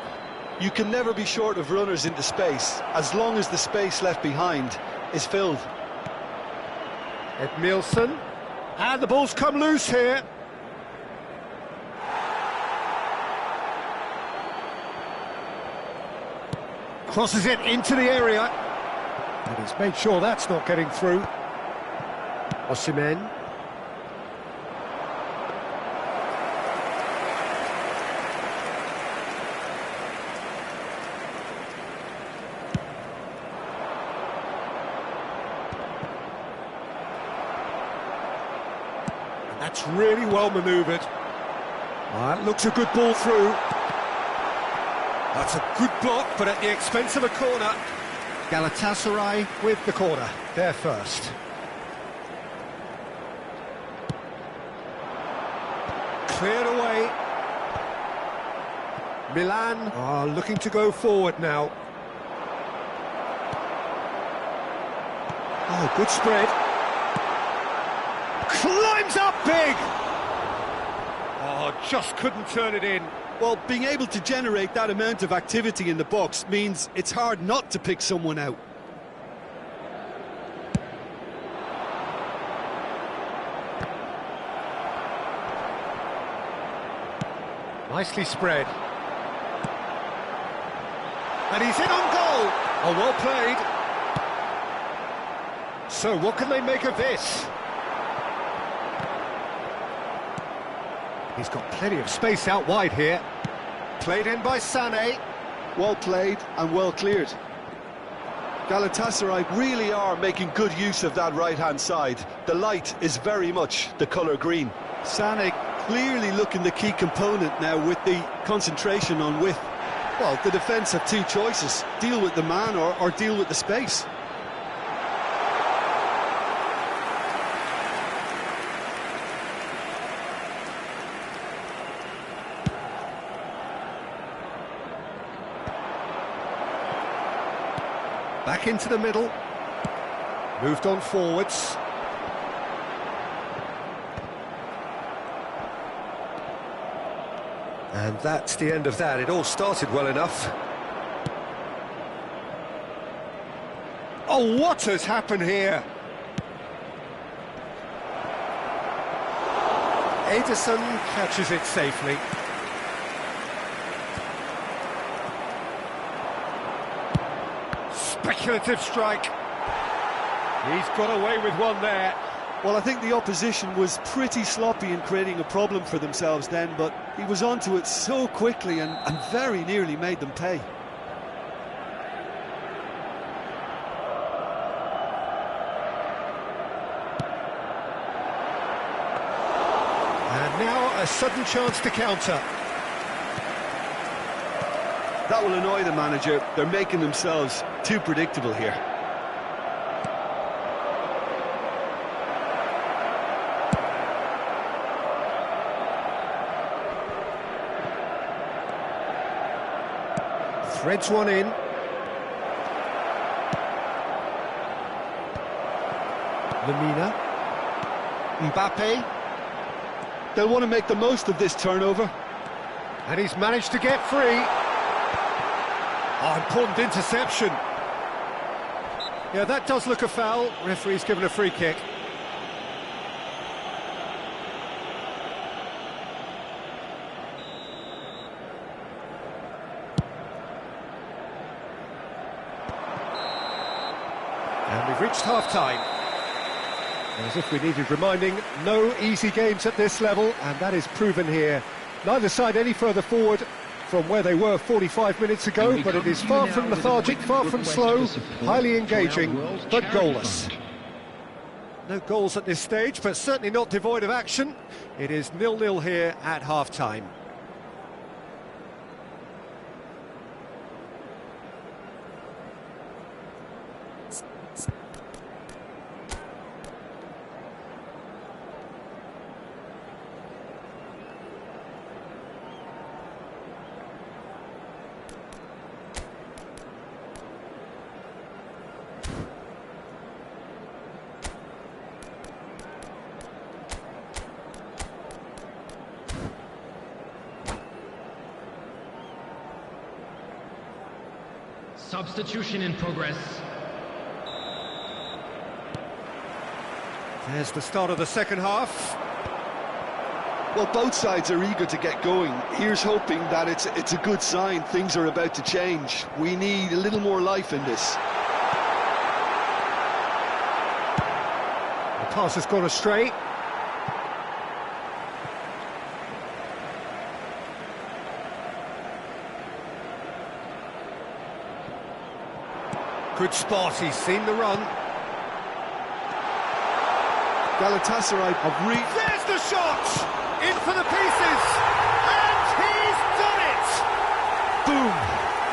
You can never be short of runners into space, as long as the space left behind is filled. Edmilson. And the ball's come loose here. Crosses it into the area. And he's made sure that's not getting through. Osimhen. That's really well manoeuvred. That looks a good ball through. That's a good block, but at the expense of a corner. Galatasaray with the corner, there first. Cleared away. Milan are looking to go forward now. Oh, good spread. Climbs up big! Oh, just couldn't turn it in. Well, being able to generate that amount of activity in the box means it's hard not to pick someone out. Nicely spread. And he's in on goal! Oh, well played. So, what can they make of this? He's got plenty of space out wide here. Played in by Sané. Well played and well cleared. Galatasaray really are making good use of that right-hand side. The light is very much the colour green. Sané clearly looking the key component now with the concentration on width. Well, the defence have two choices. Deal with the man or deal with the space. Back into the middle. Moved on forwards. And that's the end of that. It all started well enough. Oh, what has happened here? Ederson catches it safely. Speculative strike. He's got away with one there. Well, I think the opposition was pretty sloppy in creating a problem for themselves then, but he was onto it so quickly and very nearly made them pay. And now a sudden chance to counter. That will annoy the manager. They're making themselves too predictable here. Threads one in. Lemina. Mbappe. They'll want to make the most of this turnover. And he's managed to get free. Oh, important interception. Yeah, that does look a foul. Referee's given a free kick. And we've reached half-time. As if we needed reminding, no easy games at this level, and that is proven here. Neither side any further forward from where they were 45 minutes ago, but it is far from lethargic, far from slow, highly engaging, but goalless. No goals at this stage, but certainly not devoid of action. It is 0-0 here at half-time. Substitution in progress. There's the start of the second half. Well, both sides are eager to get going. Here's hoping that it's a good sign. Things are about to change. We need a little more life in this. The pass has gone astray. Good spot, he's seen the run. Galatasaray have reached... There's the shot! In for the pieces! And he's done it! Boom!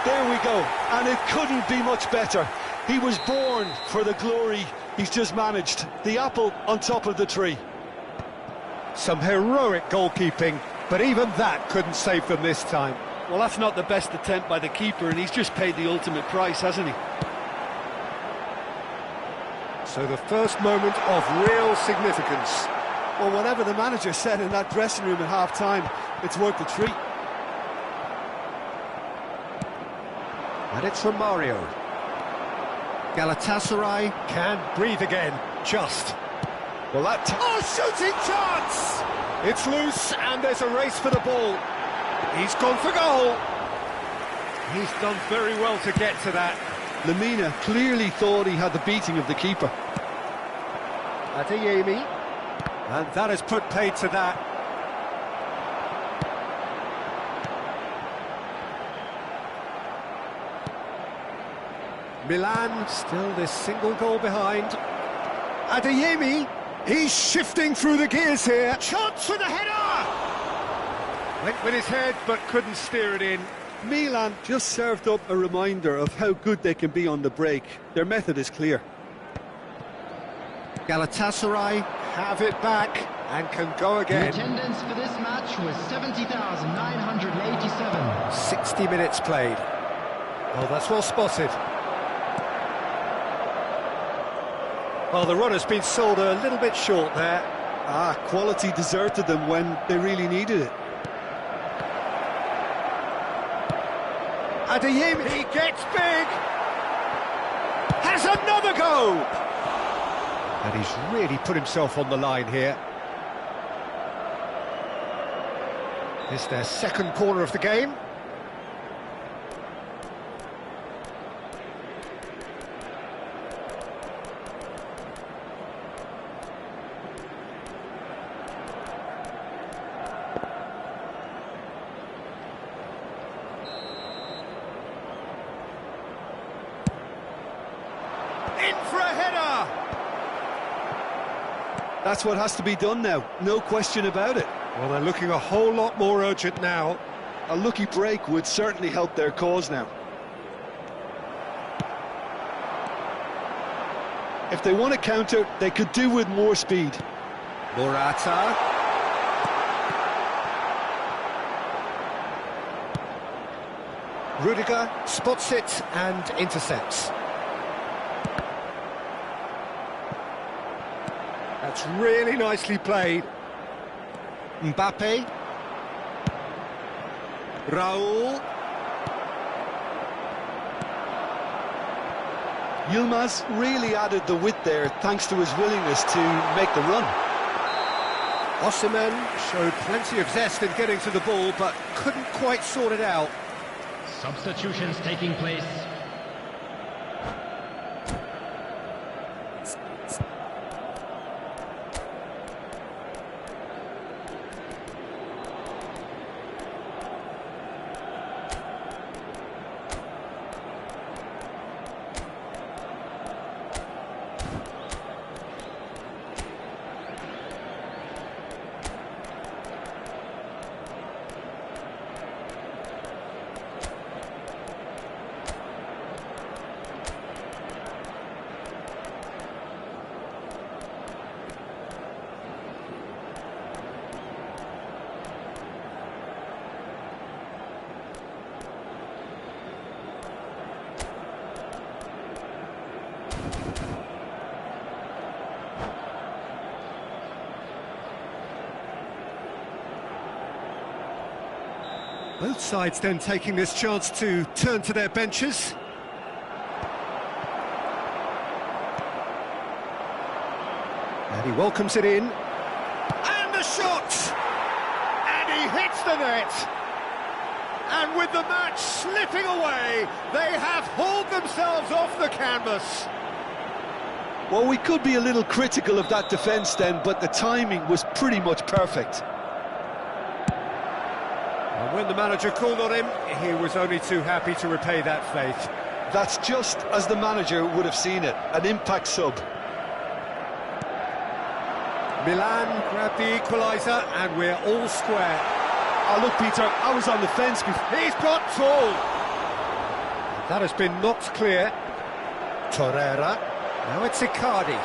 There we go. And it couldn't be much better. He was born for the glory he's just managed. The apple on top of the tree. Some heroic goalkeeping, but even that couldn't save them this time. Well, that's not the best attempt by the keeper, and he's just paid the ultimate price, hasn't he? So the first moment of real significance. Well, whatever the manager said in that dressing room at half-time, it's worth the treat. And it's from Mario. Galatasaray can breathe again, just. Well, that... Oh, shooting chance! It's loose, and there's a race for the ball. He's gone for goal. He's done very well to get to that. Lemina clearly thought he had the beating of the keeper. Adeyemi. And that has put paid to that. Milan still this single goal behind. Adeyemi, he's shifting through the gears here. Chance for the header! Went with his head but couldn't steer it in. Milan just served up a reminder of how good they can be on the break. Their method is clear. Galatasaray have it back and can go again. The attendance for this match was 70,987. 60 minutes played. Oh, that's well spotted. Well, the run has been sold a little bit short there. Quality deserted them when they really needed it. Adeyemi, he gets big! Has another go! And he's really put himself on the line here. It's their second corner of the game. for a header! That's what has to be done now, no question about it. Well, they're looking a whole lot more urgent now. A lucky break would certainly help their cause now. If they want to counter, they could do with more speed. Morata. Rudiger spots it and intercepts. That's really nicely played. Mbappe. Raul. Yilmaz really added the width there thanks to his willingness to make the run. Osimhen showed plenty of zest in getting to the ball, but couldn't quite sort it out. Substitutions taking place. Both sides then taking this chance to turn to their benches. And he welcomes it in. And the shot! And he hits the net! And with the match slipping away, they have hauled themselves off the canvas. Well, we could be a little critical of that defence then, but the timing was pretty much perfect. And when the manager called on him, he was only too happy to repay that faith. That's just as the manager would have seen it, an impact sub. Milan grabbed the equaliser, and we're all square. Oh, look, Peter, I was on the fence before. He's got tall. That has been knocked clear. Torreira. Now it's Icardi.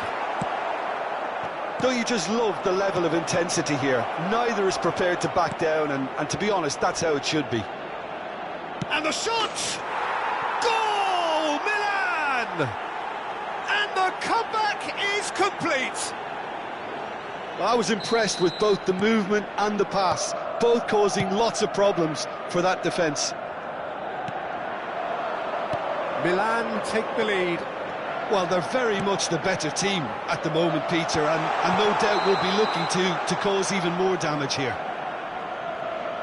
Don't you just love the level of intensity here? Neither is prepared to back down, and to be honest, that's how it should be. And the shot! Goal! Milan! And the comeback is complete. I was impressed with both the movement and the pass, both causing lots of problems for that defence. Milan take the lead. Well, they're very much the better team at the moment, Peter, and no doubt will be looking to cause even more damage here.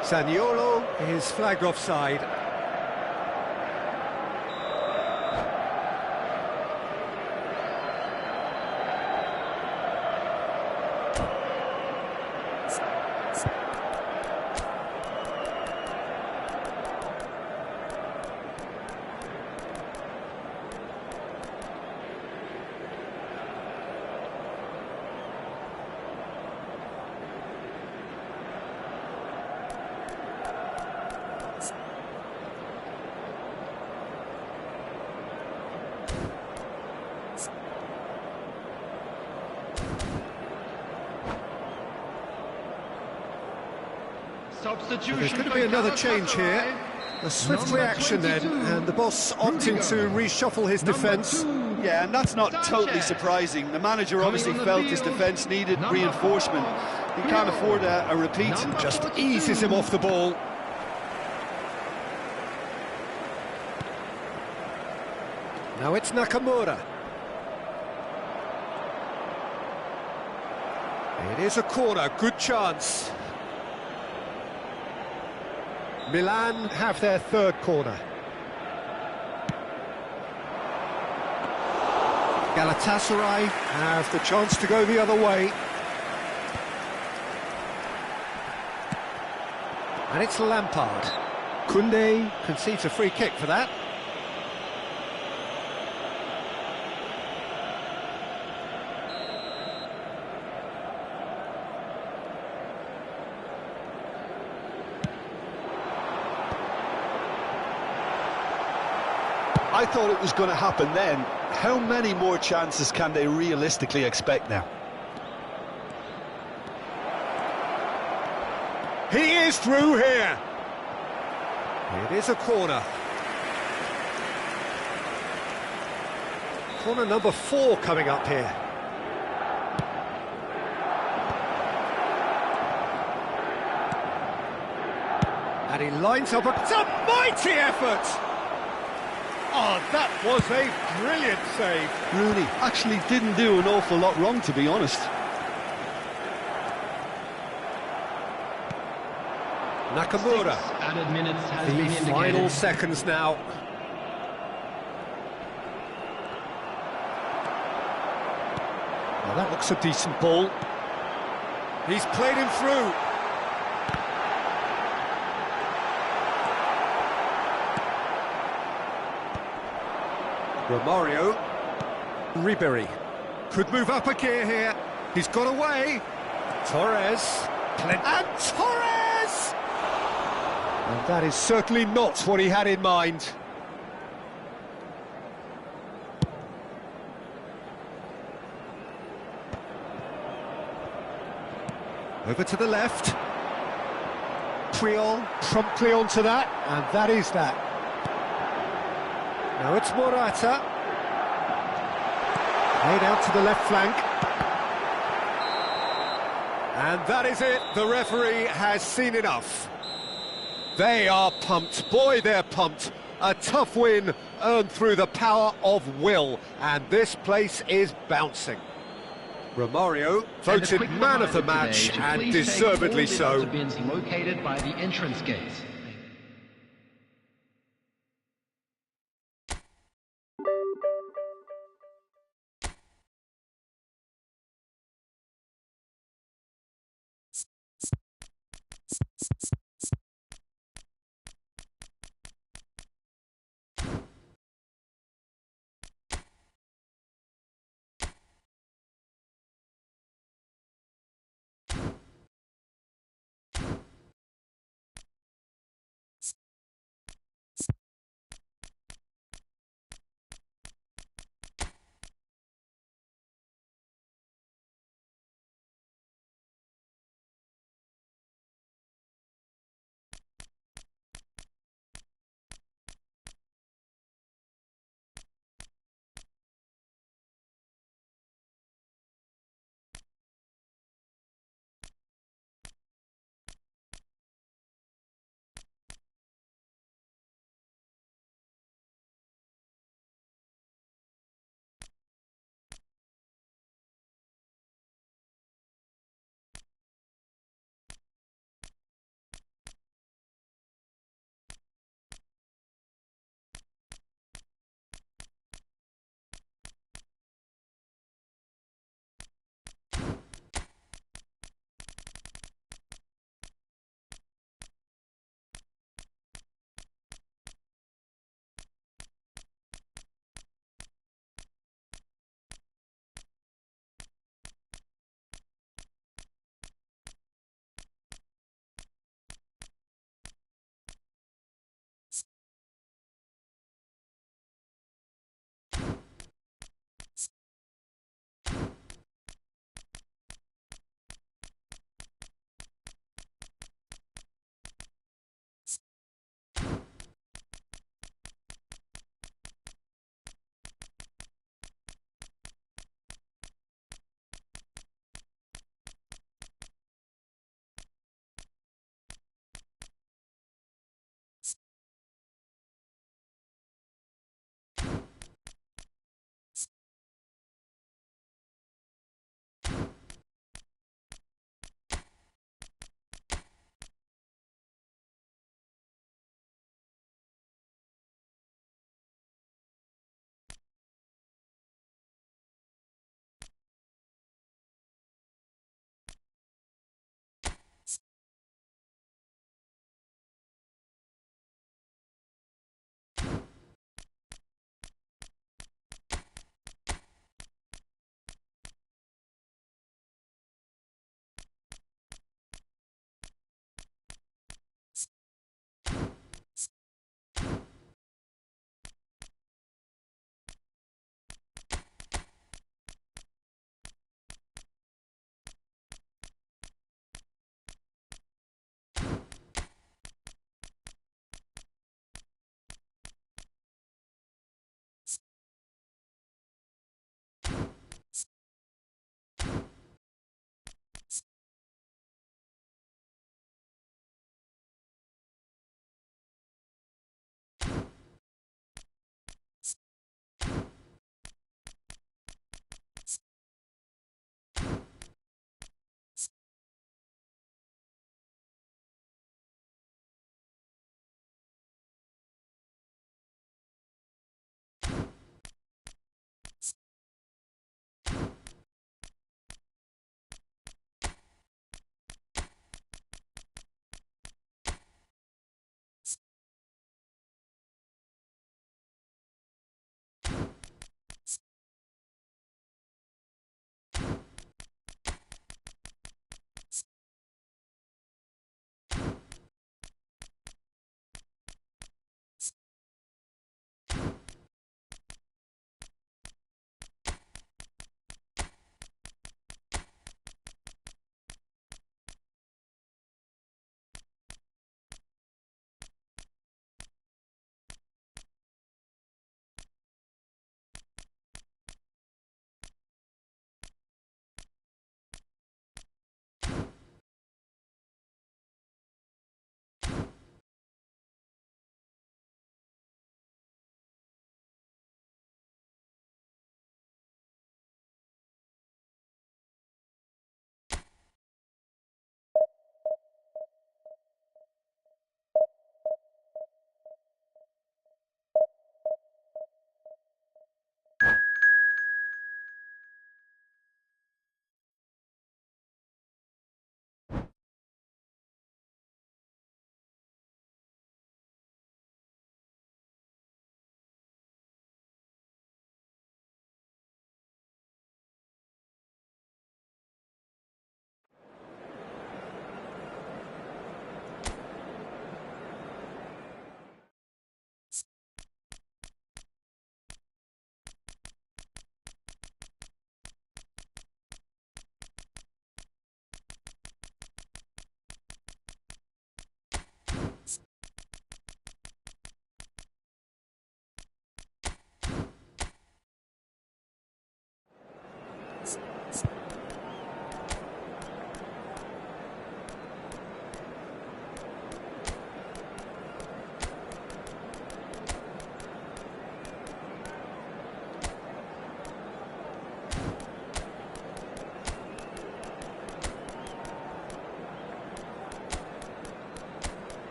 Zaniolo is flagged offside. There's going to be another change here. A swift reaction then, and the boss opting to reshuffle his defence. Yeah, and that's not totally surprising. The manager obviously felt his defence needed reinforcement. He can't afford a repeat. Just eases him off the ball. Now it's Nakamura. It is a corner, good chance. Milan have their third corner. Galatasaray have the chance to go the other way. And it's Lampard. Koundé concedes a free kick for that. I thought it was going to happen then. How many more chances can they realistically expect now? He is through here. It is a corner. Corner number 4 coming up here. And he lines up it's a mighty effort! Oh, that was a brilliant save. Rooney actually didn't do an awful lot wrong, to be honest. Nakamura. Added minutes has The been indicated. final seconds now. Well, that looks a decent ball. He's played him through. Romario. Ribery. Could move up a gear here. He's got away. Torres. And Torres! And that is certainly not what he had in mind. Over to the left. Puyol promptly onto that, and that is that. Now it's Morata. Played out to the left flank. And that is it. The referee has seen enough. They are pumped. Boy, they're pumped. A tough win earned through the power of will. And this place is bouncing. Romario voted man of the match, and deservedly so. Located by the entrance gate.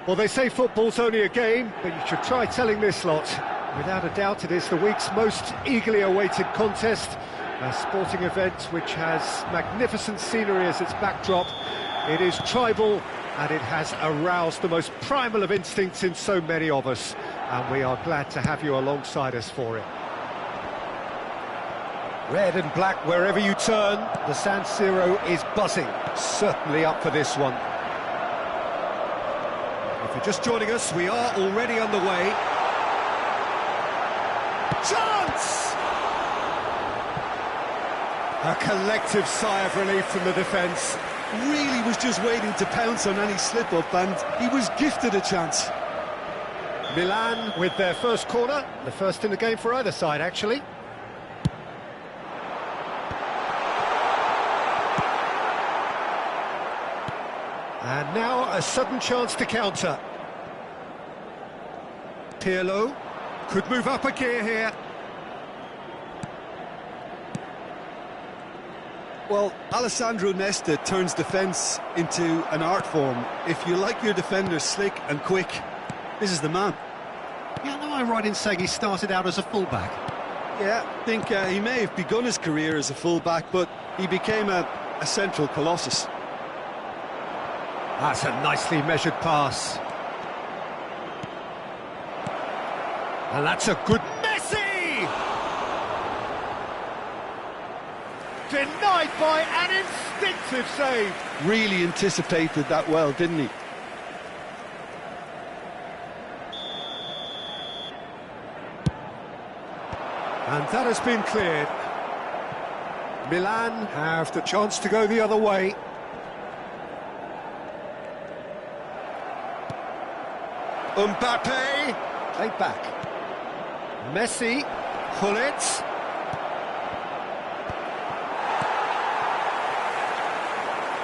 Well, they say football's only a game, but you should try telling this lot. Without a doubt, it is the week's most eagerly awaited contest, a sporting event which has magnificent scenery as its backdrop. It is tribal, and it has aroused the most primal of instincts in so many of us, and we are glad to have you alongside us for it. Red and black wherever you turn, the San Siro is buzzing, certainly up for this one. If you're just joining us, we are already underway. Chance! A collective sigh of relief from the defence. Really was just waiting to pounce on any slip-up, and he was gifted a chance. Milan with their first corner, the first in the game for either side, actually. And now a sudden chance to counter. Pirlo could move up a gear here. Well, Alessandro Nesta turns defence into an art form. If you like your defenders slick and quick, this is the man. Yeah, am I right in saying he started out as a fullback? Yeah, I think he may have begun his career as a fullback, but he became a central colossus. That's a nicely measured pass. And that's a good Messi! Denied by an instinctive save. Really anticipated that well, didn't he? And that has been cleared. Milan have the chance to go the other way. Mbappe, played back. Messi, Hullet.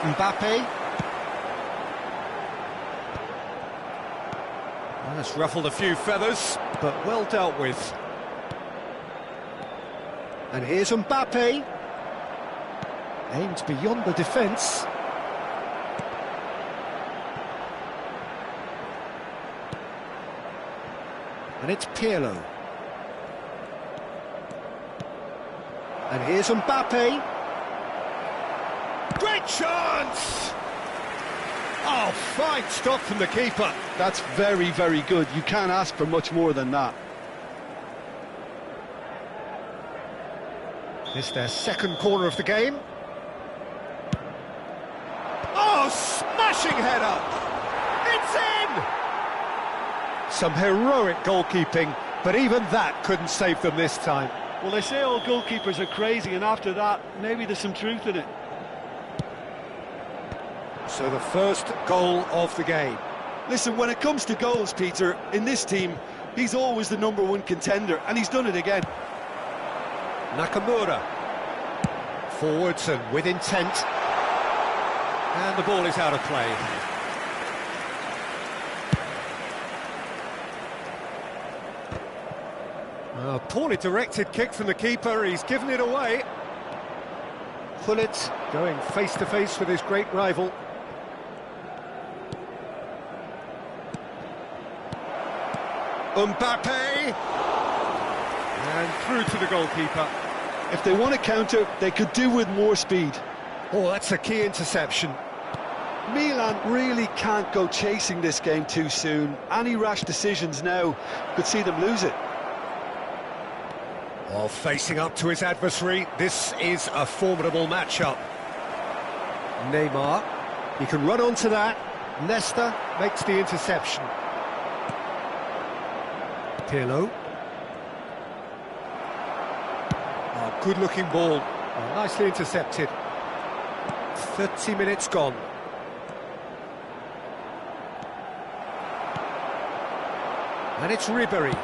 Mbappe. Well, that's ruffled a few feathers, but well dealt with. And here's Mbappe. Aimed beyond the defence. And it's Pirlo. And here's Mbappe. Great chance! Oh, fine stop from the keeper. That's very, very good. You can't ask for much more than that. This their second corner of the game. Oh, smashing header! It's in! Some heroic goalkeeping, but even that couldn't save them this time. Well, they say all goalkeepers are crazy, and after that, maybe there's some truth in it. So the first goal of the game. Listen, when it comes to goals, Peter, in this team, he's always the #1 contender, and he's done it again. Nakamura. Forwards and with intent. And the ball is out of play. A poorly directed kick from the keeper, he's given it away. Hullet going face-to-face with his great rival. Mbappe! And through to the goalkeeper. If they want to counter, they could do with more speed. Oh, that's a key interception. Milan really can't go chasing this game too soon. Any rash decisions now could see them lose it. While facing up to his adversary, this is a formidable matchup. Neymar, he can run onto that. Nesta makes the interception. Pirlo. Oh, good-looking ball. Oh, nicely intercepted. 30 minutes gone. And it's Ribery.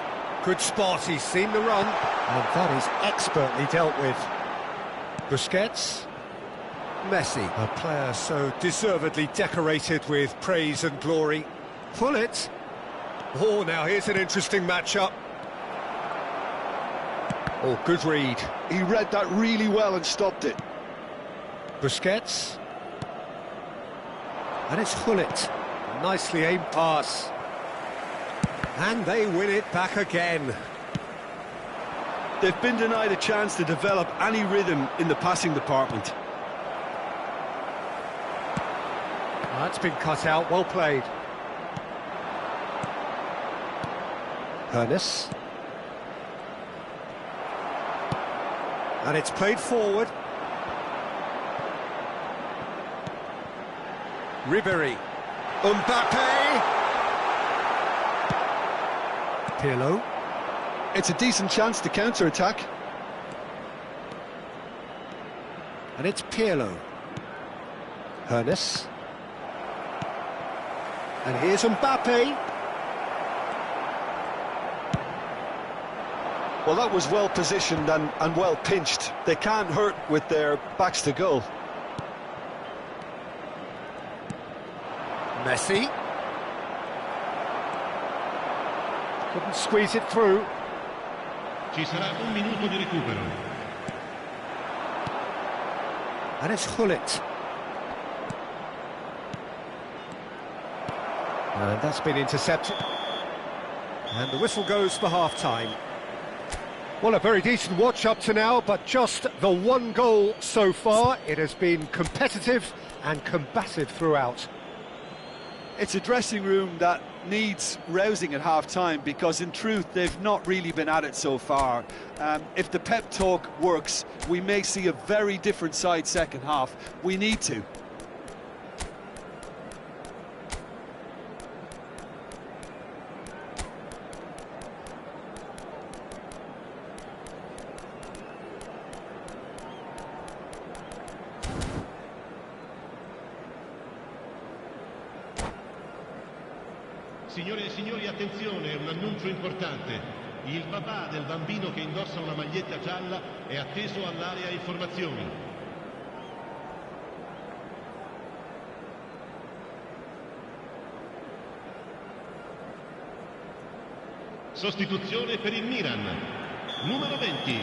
Good spot, he's seen the run. And that is expertly dealt with. Busquets. Messi, a player so deservedly decorated with praise and glory. Hullet. Oh, now here's an interesting matchup. Oh, good read. He read that really well and stopped it. Busquets. And it's Hullet. Nicely aimed pass. And they win it back again. They've been denied a chance to develop any rhythm in the passing department. That's been cut out, well played. Ernest. And it's played forward. Ribéry. Mbappe. Pirlo. It's a decent chance to counter-attack. And it's Pirlo. Ernest. And here's Mbappe. Well, that was well positioned and well pinched. They can't hurt with their backs to goal. Messi. Couldn't squeeze it through. Ci sarà un minuto di recupero. And it's Hullet. And that's been intercepted. And the whistle goes for half-time. Well, a very decent watch up to now, but just the one goal so far. It has been competitive and combative throughout. It's a dressing room that needs rousing at half-time because, in truth, they've not really been at it so far. If the pep talk works, we may see a very different side second half. We need to. Signore e signori, attenzione, un annuncio importante. Il papà del bambino che indossa una maglietta gialla è atteso all'area informazioni. Sostituzione per il Milan. Numero 20.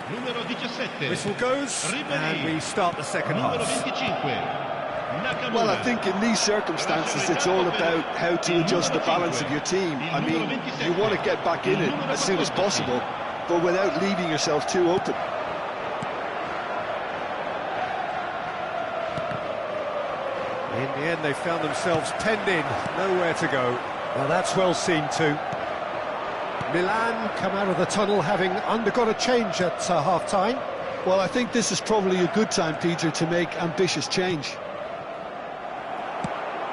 Numero 17. Whistle goes, and we start the second Numero half. 25. Well, I think in these circumstances it's all about how to adjust the balance of your team. I mean, you want to get back in it as soon as possible, but without leaving yourself too open. In the end, they found themselves penned in, nowhere to go. Well, that's well seen too. Milan come out of the tunnel having undergone a change at half-time. Well, I think this is probably a good time, Peter, to make ambitious change.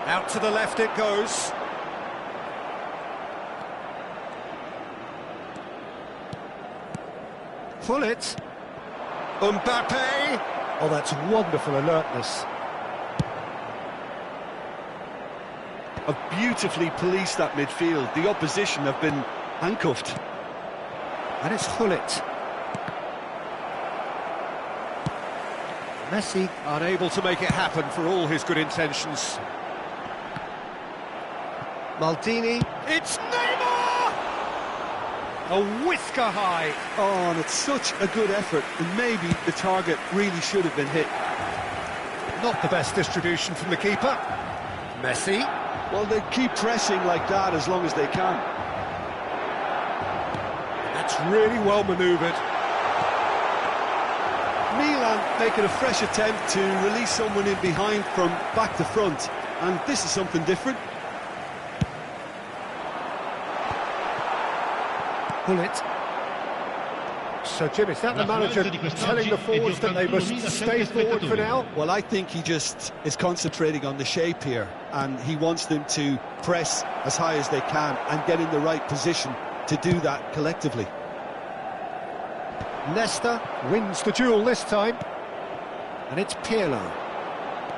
Out to the left it goes. Hullet. Mbappe. Oh, that's wonderful alertness. Have beautifully policed that midfield. The opposition have been handcuffed. And it's Hullet. Messi unable to make it happen for all his good intentions. Maldini. It's Neymar! A whisker high. Oh, and it's such a good effort, and maybe the target really should have been hit. Not the best distribution from the keeper. Messi. Well, they keep pressing like that as long as they can. That's really well manoeuvred. Milan making a fresh attempt to release someone in behind from back to front, and this is something different. Hullet. So, Jim, is that the manager telling the forwards that they must stay forward for now? Well, I think he just is concentrating on the shape here, and he wants them to press as high as they can and get in the right position to do that collectively. Nesta wins the duel this time. And it's Pirlo.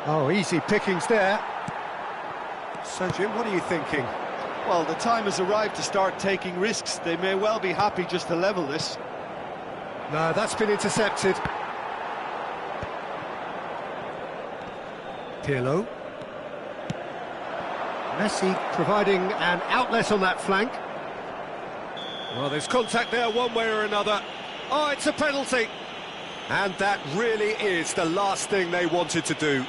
Oh, easy pickings there. So, Jim, what are you thinking? Well, the time has arrived to start taking risks. They may well be happy just to level this. No, that's been intercepted. Pirlo. Messi providing an outlet on that flank. Well, there's contact there one way or another. Oh, it's a penalty. And that really is the last thing they wanted to do.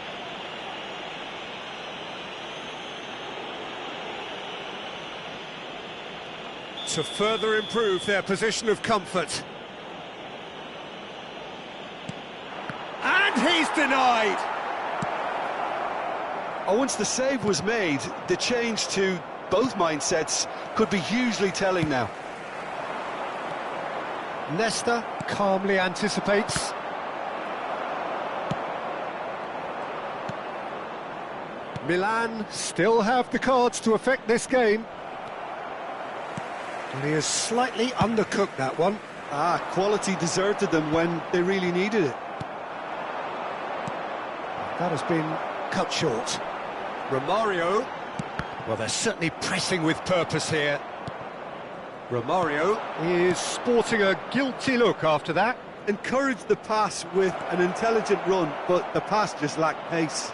to further improve their position of comfort. And he's denied! Oh, once the save was made, the change to both mindsets could be hugely telling now. Nesta calmly anticipates. Milan still have the cards to affect this game. And he has slightly undercooked that one. Quality deserted them when they really needed it. That has been cut short. Romario. Well, they're certainly pressing with purpose here. Romario is sporting a guilty look after that. Encouraged the pass with an intelligent run, but the pass just lacked pace.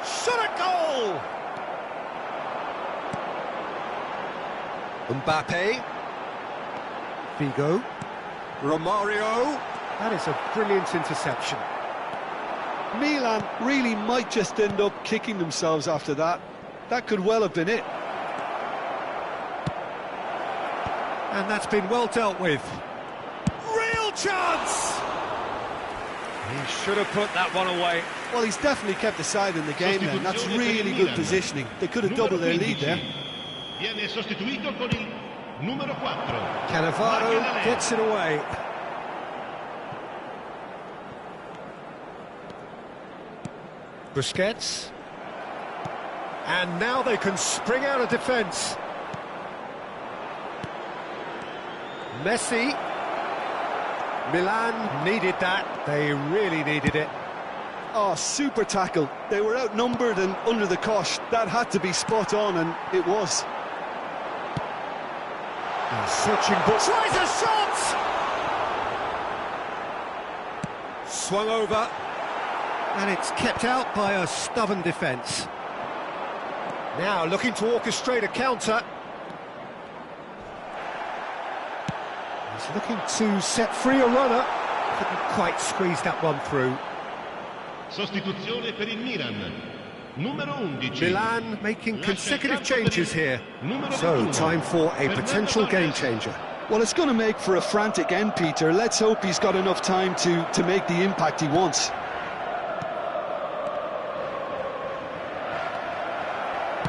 Shot a goal! Mbappe. Figo. Romario. That is a brilliant interception. Milan really might just end up kicking themselves after that. That could well have been it. And that's been well dealt with. Real chance! He should have put that one away. Well, he's definitely kept the side in the game then. That's really good positioning. They could have doubled their lead there. Viene sostituito con il numero 4. Cannavaro gets it away. Busquets. And now they can spring out of defence. Messi. Milan needed that. They really needed it. Oh, super tackle. They were outnumbered and under the cosh. That had to be spot on, and it was. Searching, but tries a shot! Swung over. And it's kept out by a stubborn defence. Now looking to orchestrate a counter. He's looking to set free a runner. Couldn't quite squeeze that one through. Sostituzione per il Milan. Numero 11. Milan making consecutive changes here. So, time for a potential game changer. Well, it's going to make for a frantic end, Peter. Let's hope he's got enough time to make the impact he wants.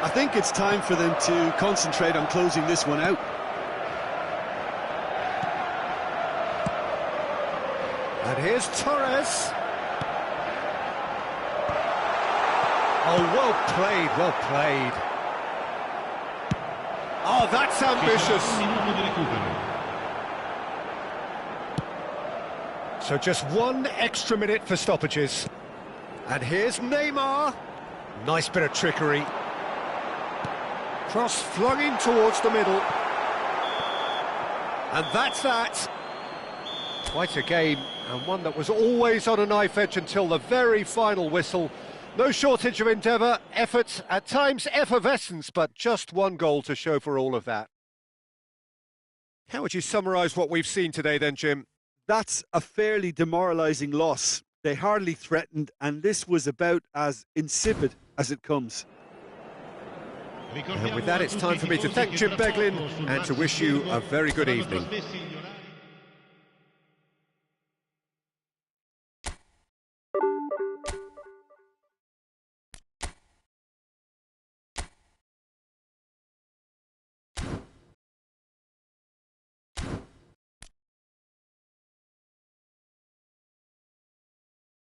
I think it's time for them to concentrate on closing this one out. And here's Torres. Oh, well played, well played. Oh, that's ambitious. So just one extra minute for stoppages. And here's Neymar. Nice bit of trickery. Cross flung in towards the middle. And that's that. Quite a game, and one that was always on a knife edge until the very final whistle. No shortage of endeavour, effort, at times effervescence, but just one goal to show for all of that. How would you summarise what we've seen today then, Jim? That's a fairly demoralising loss. They hardly threatened, and this was about as insipid as it comes. And with that, it's time for me to thank Jim Beglin and to wish you a very good evening.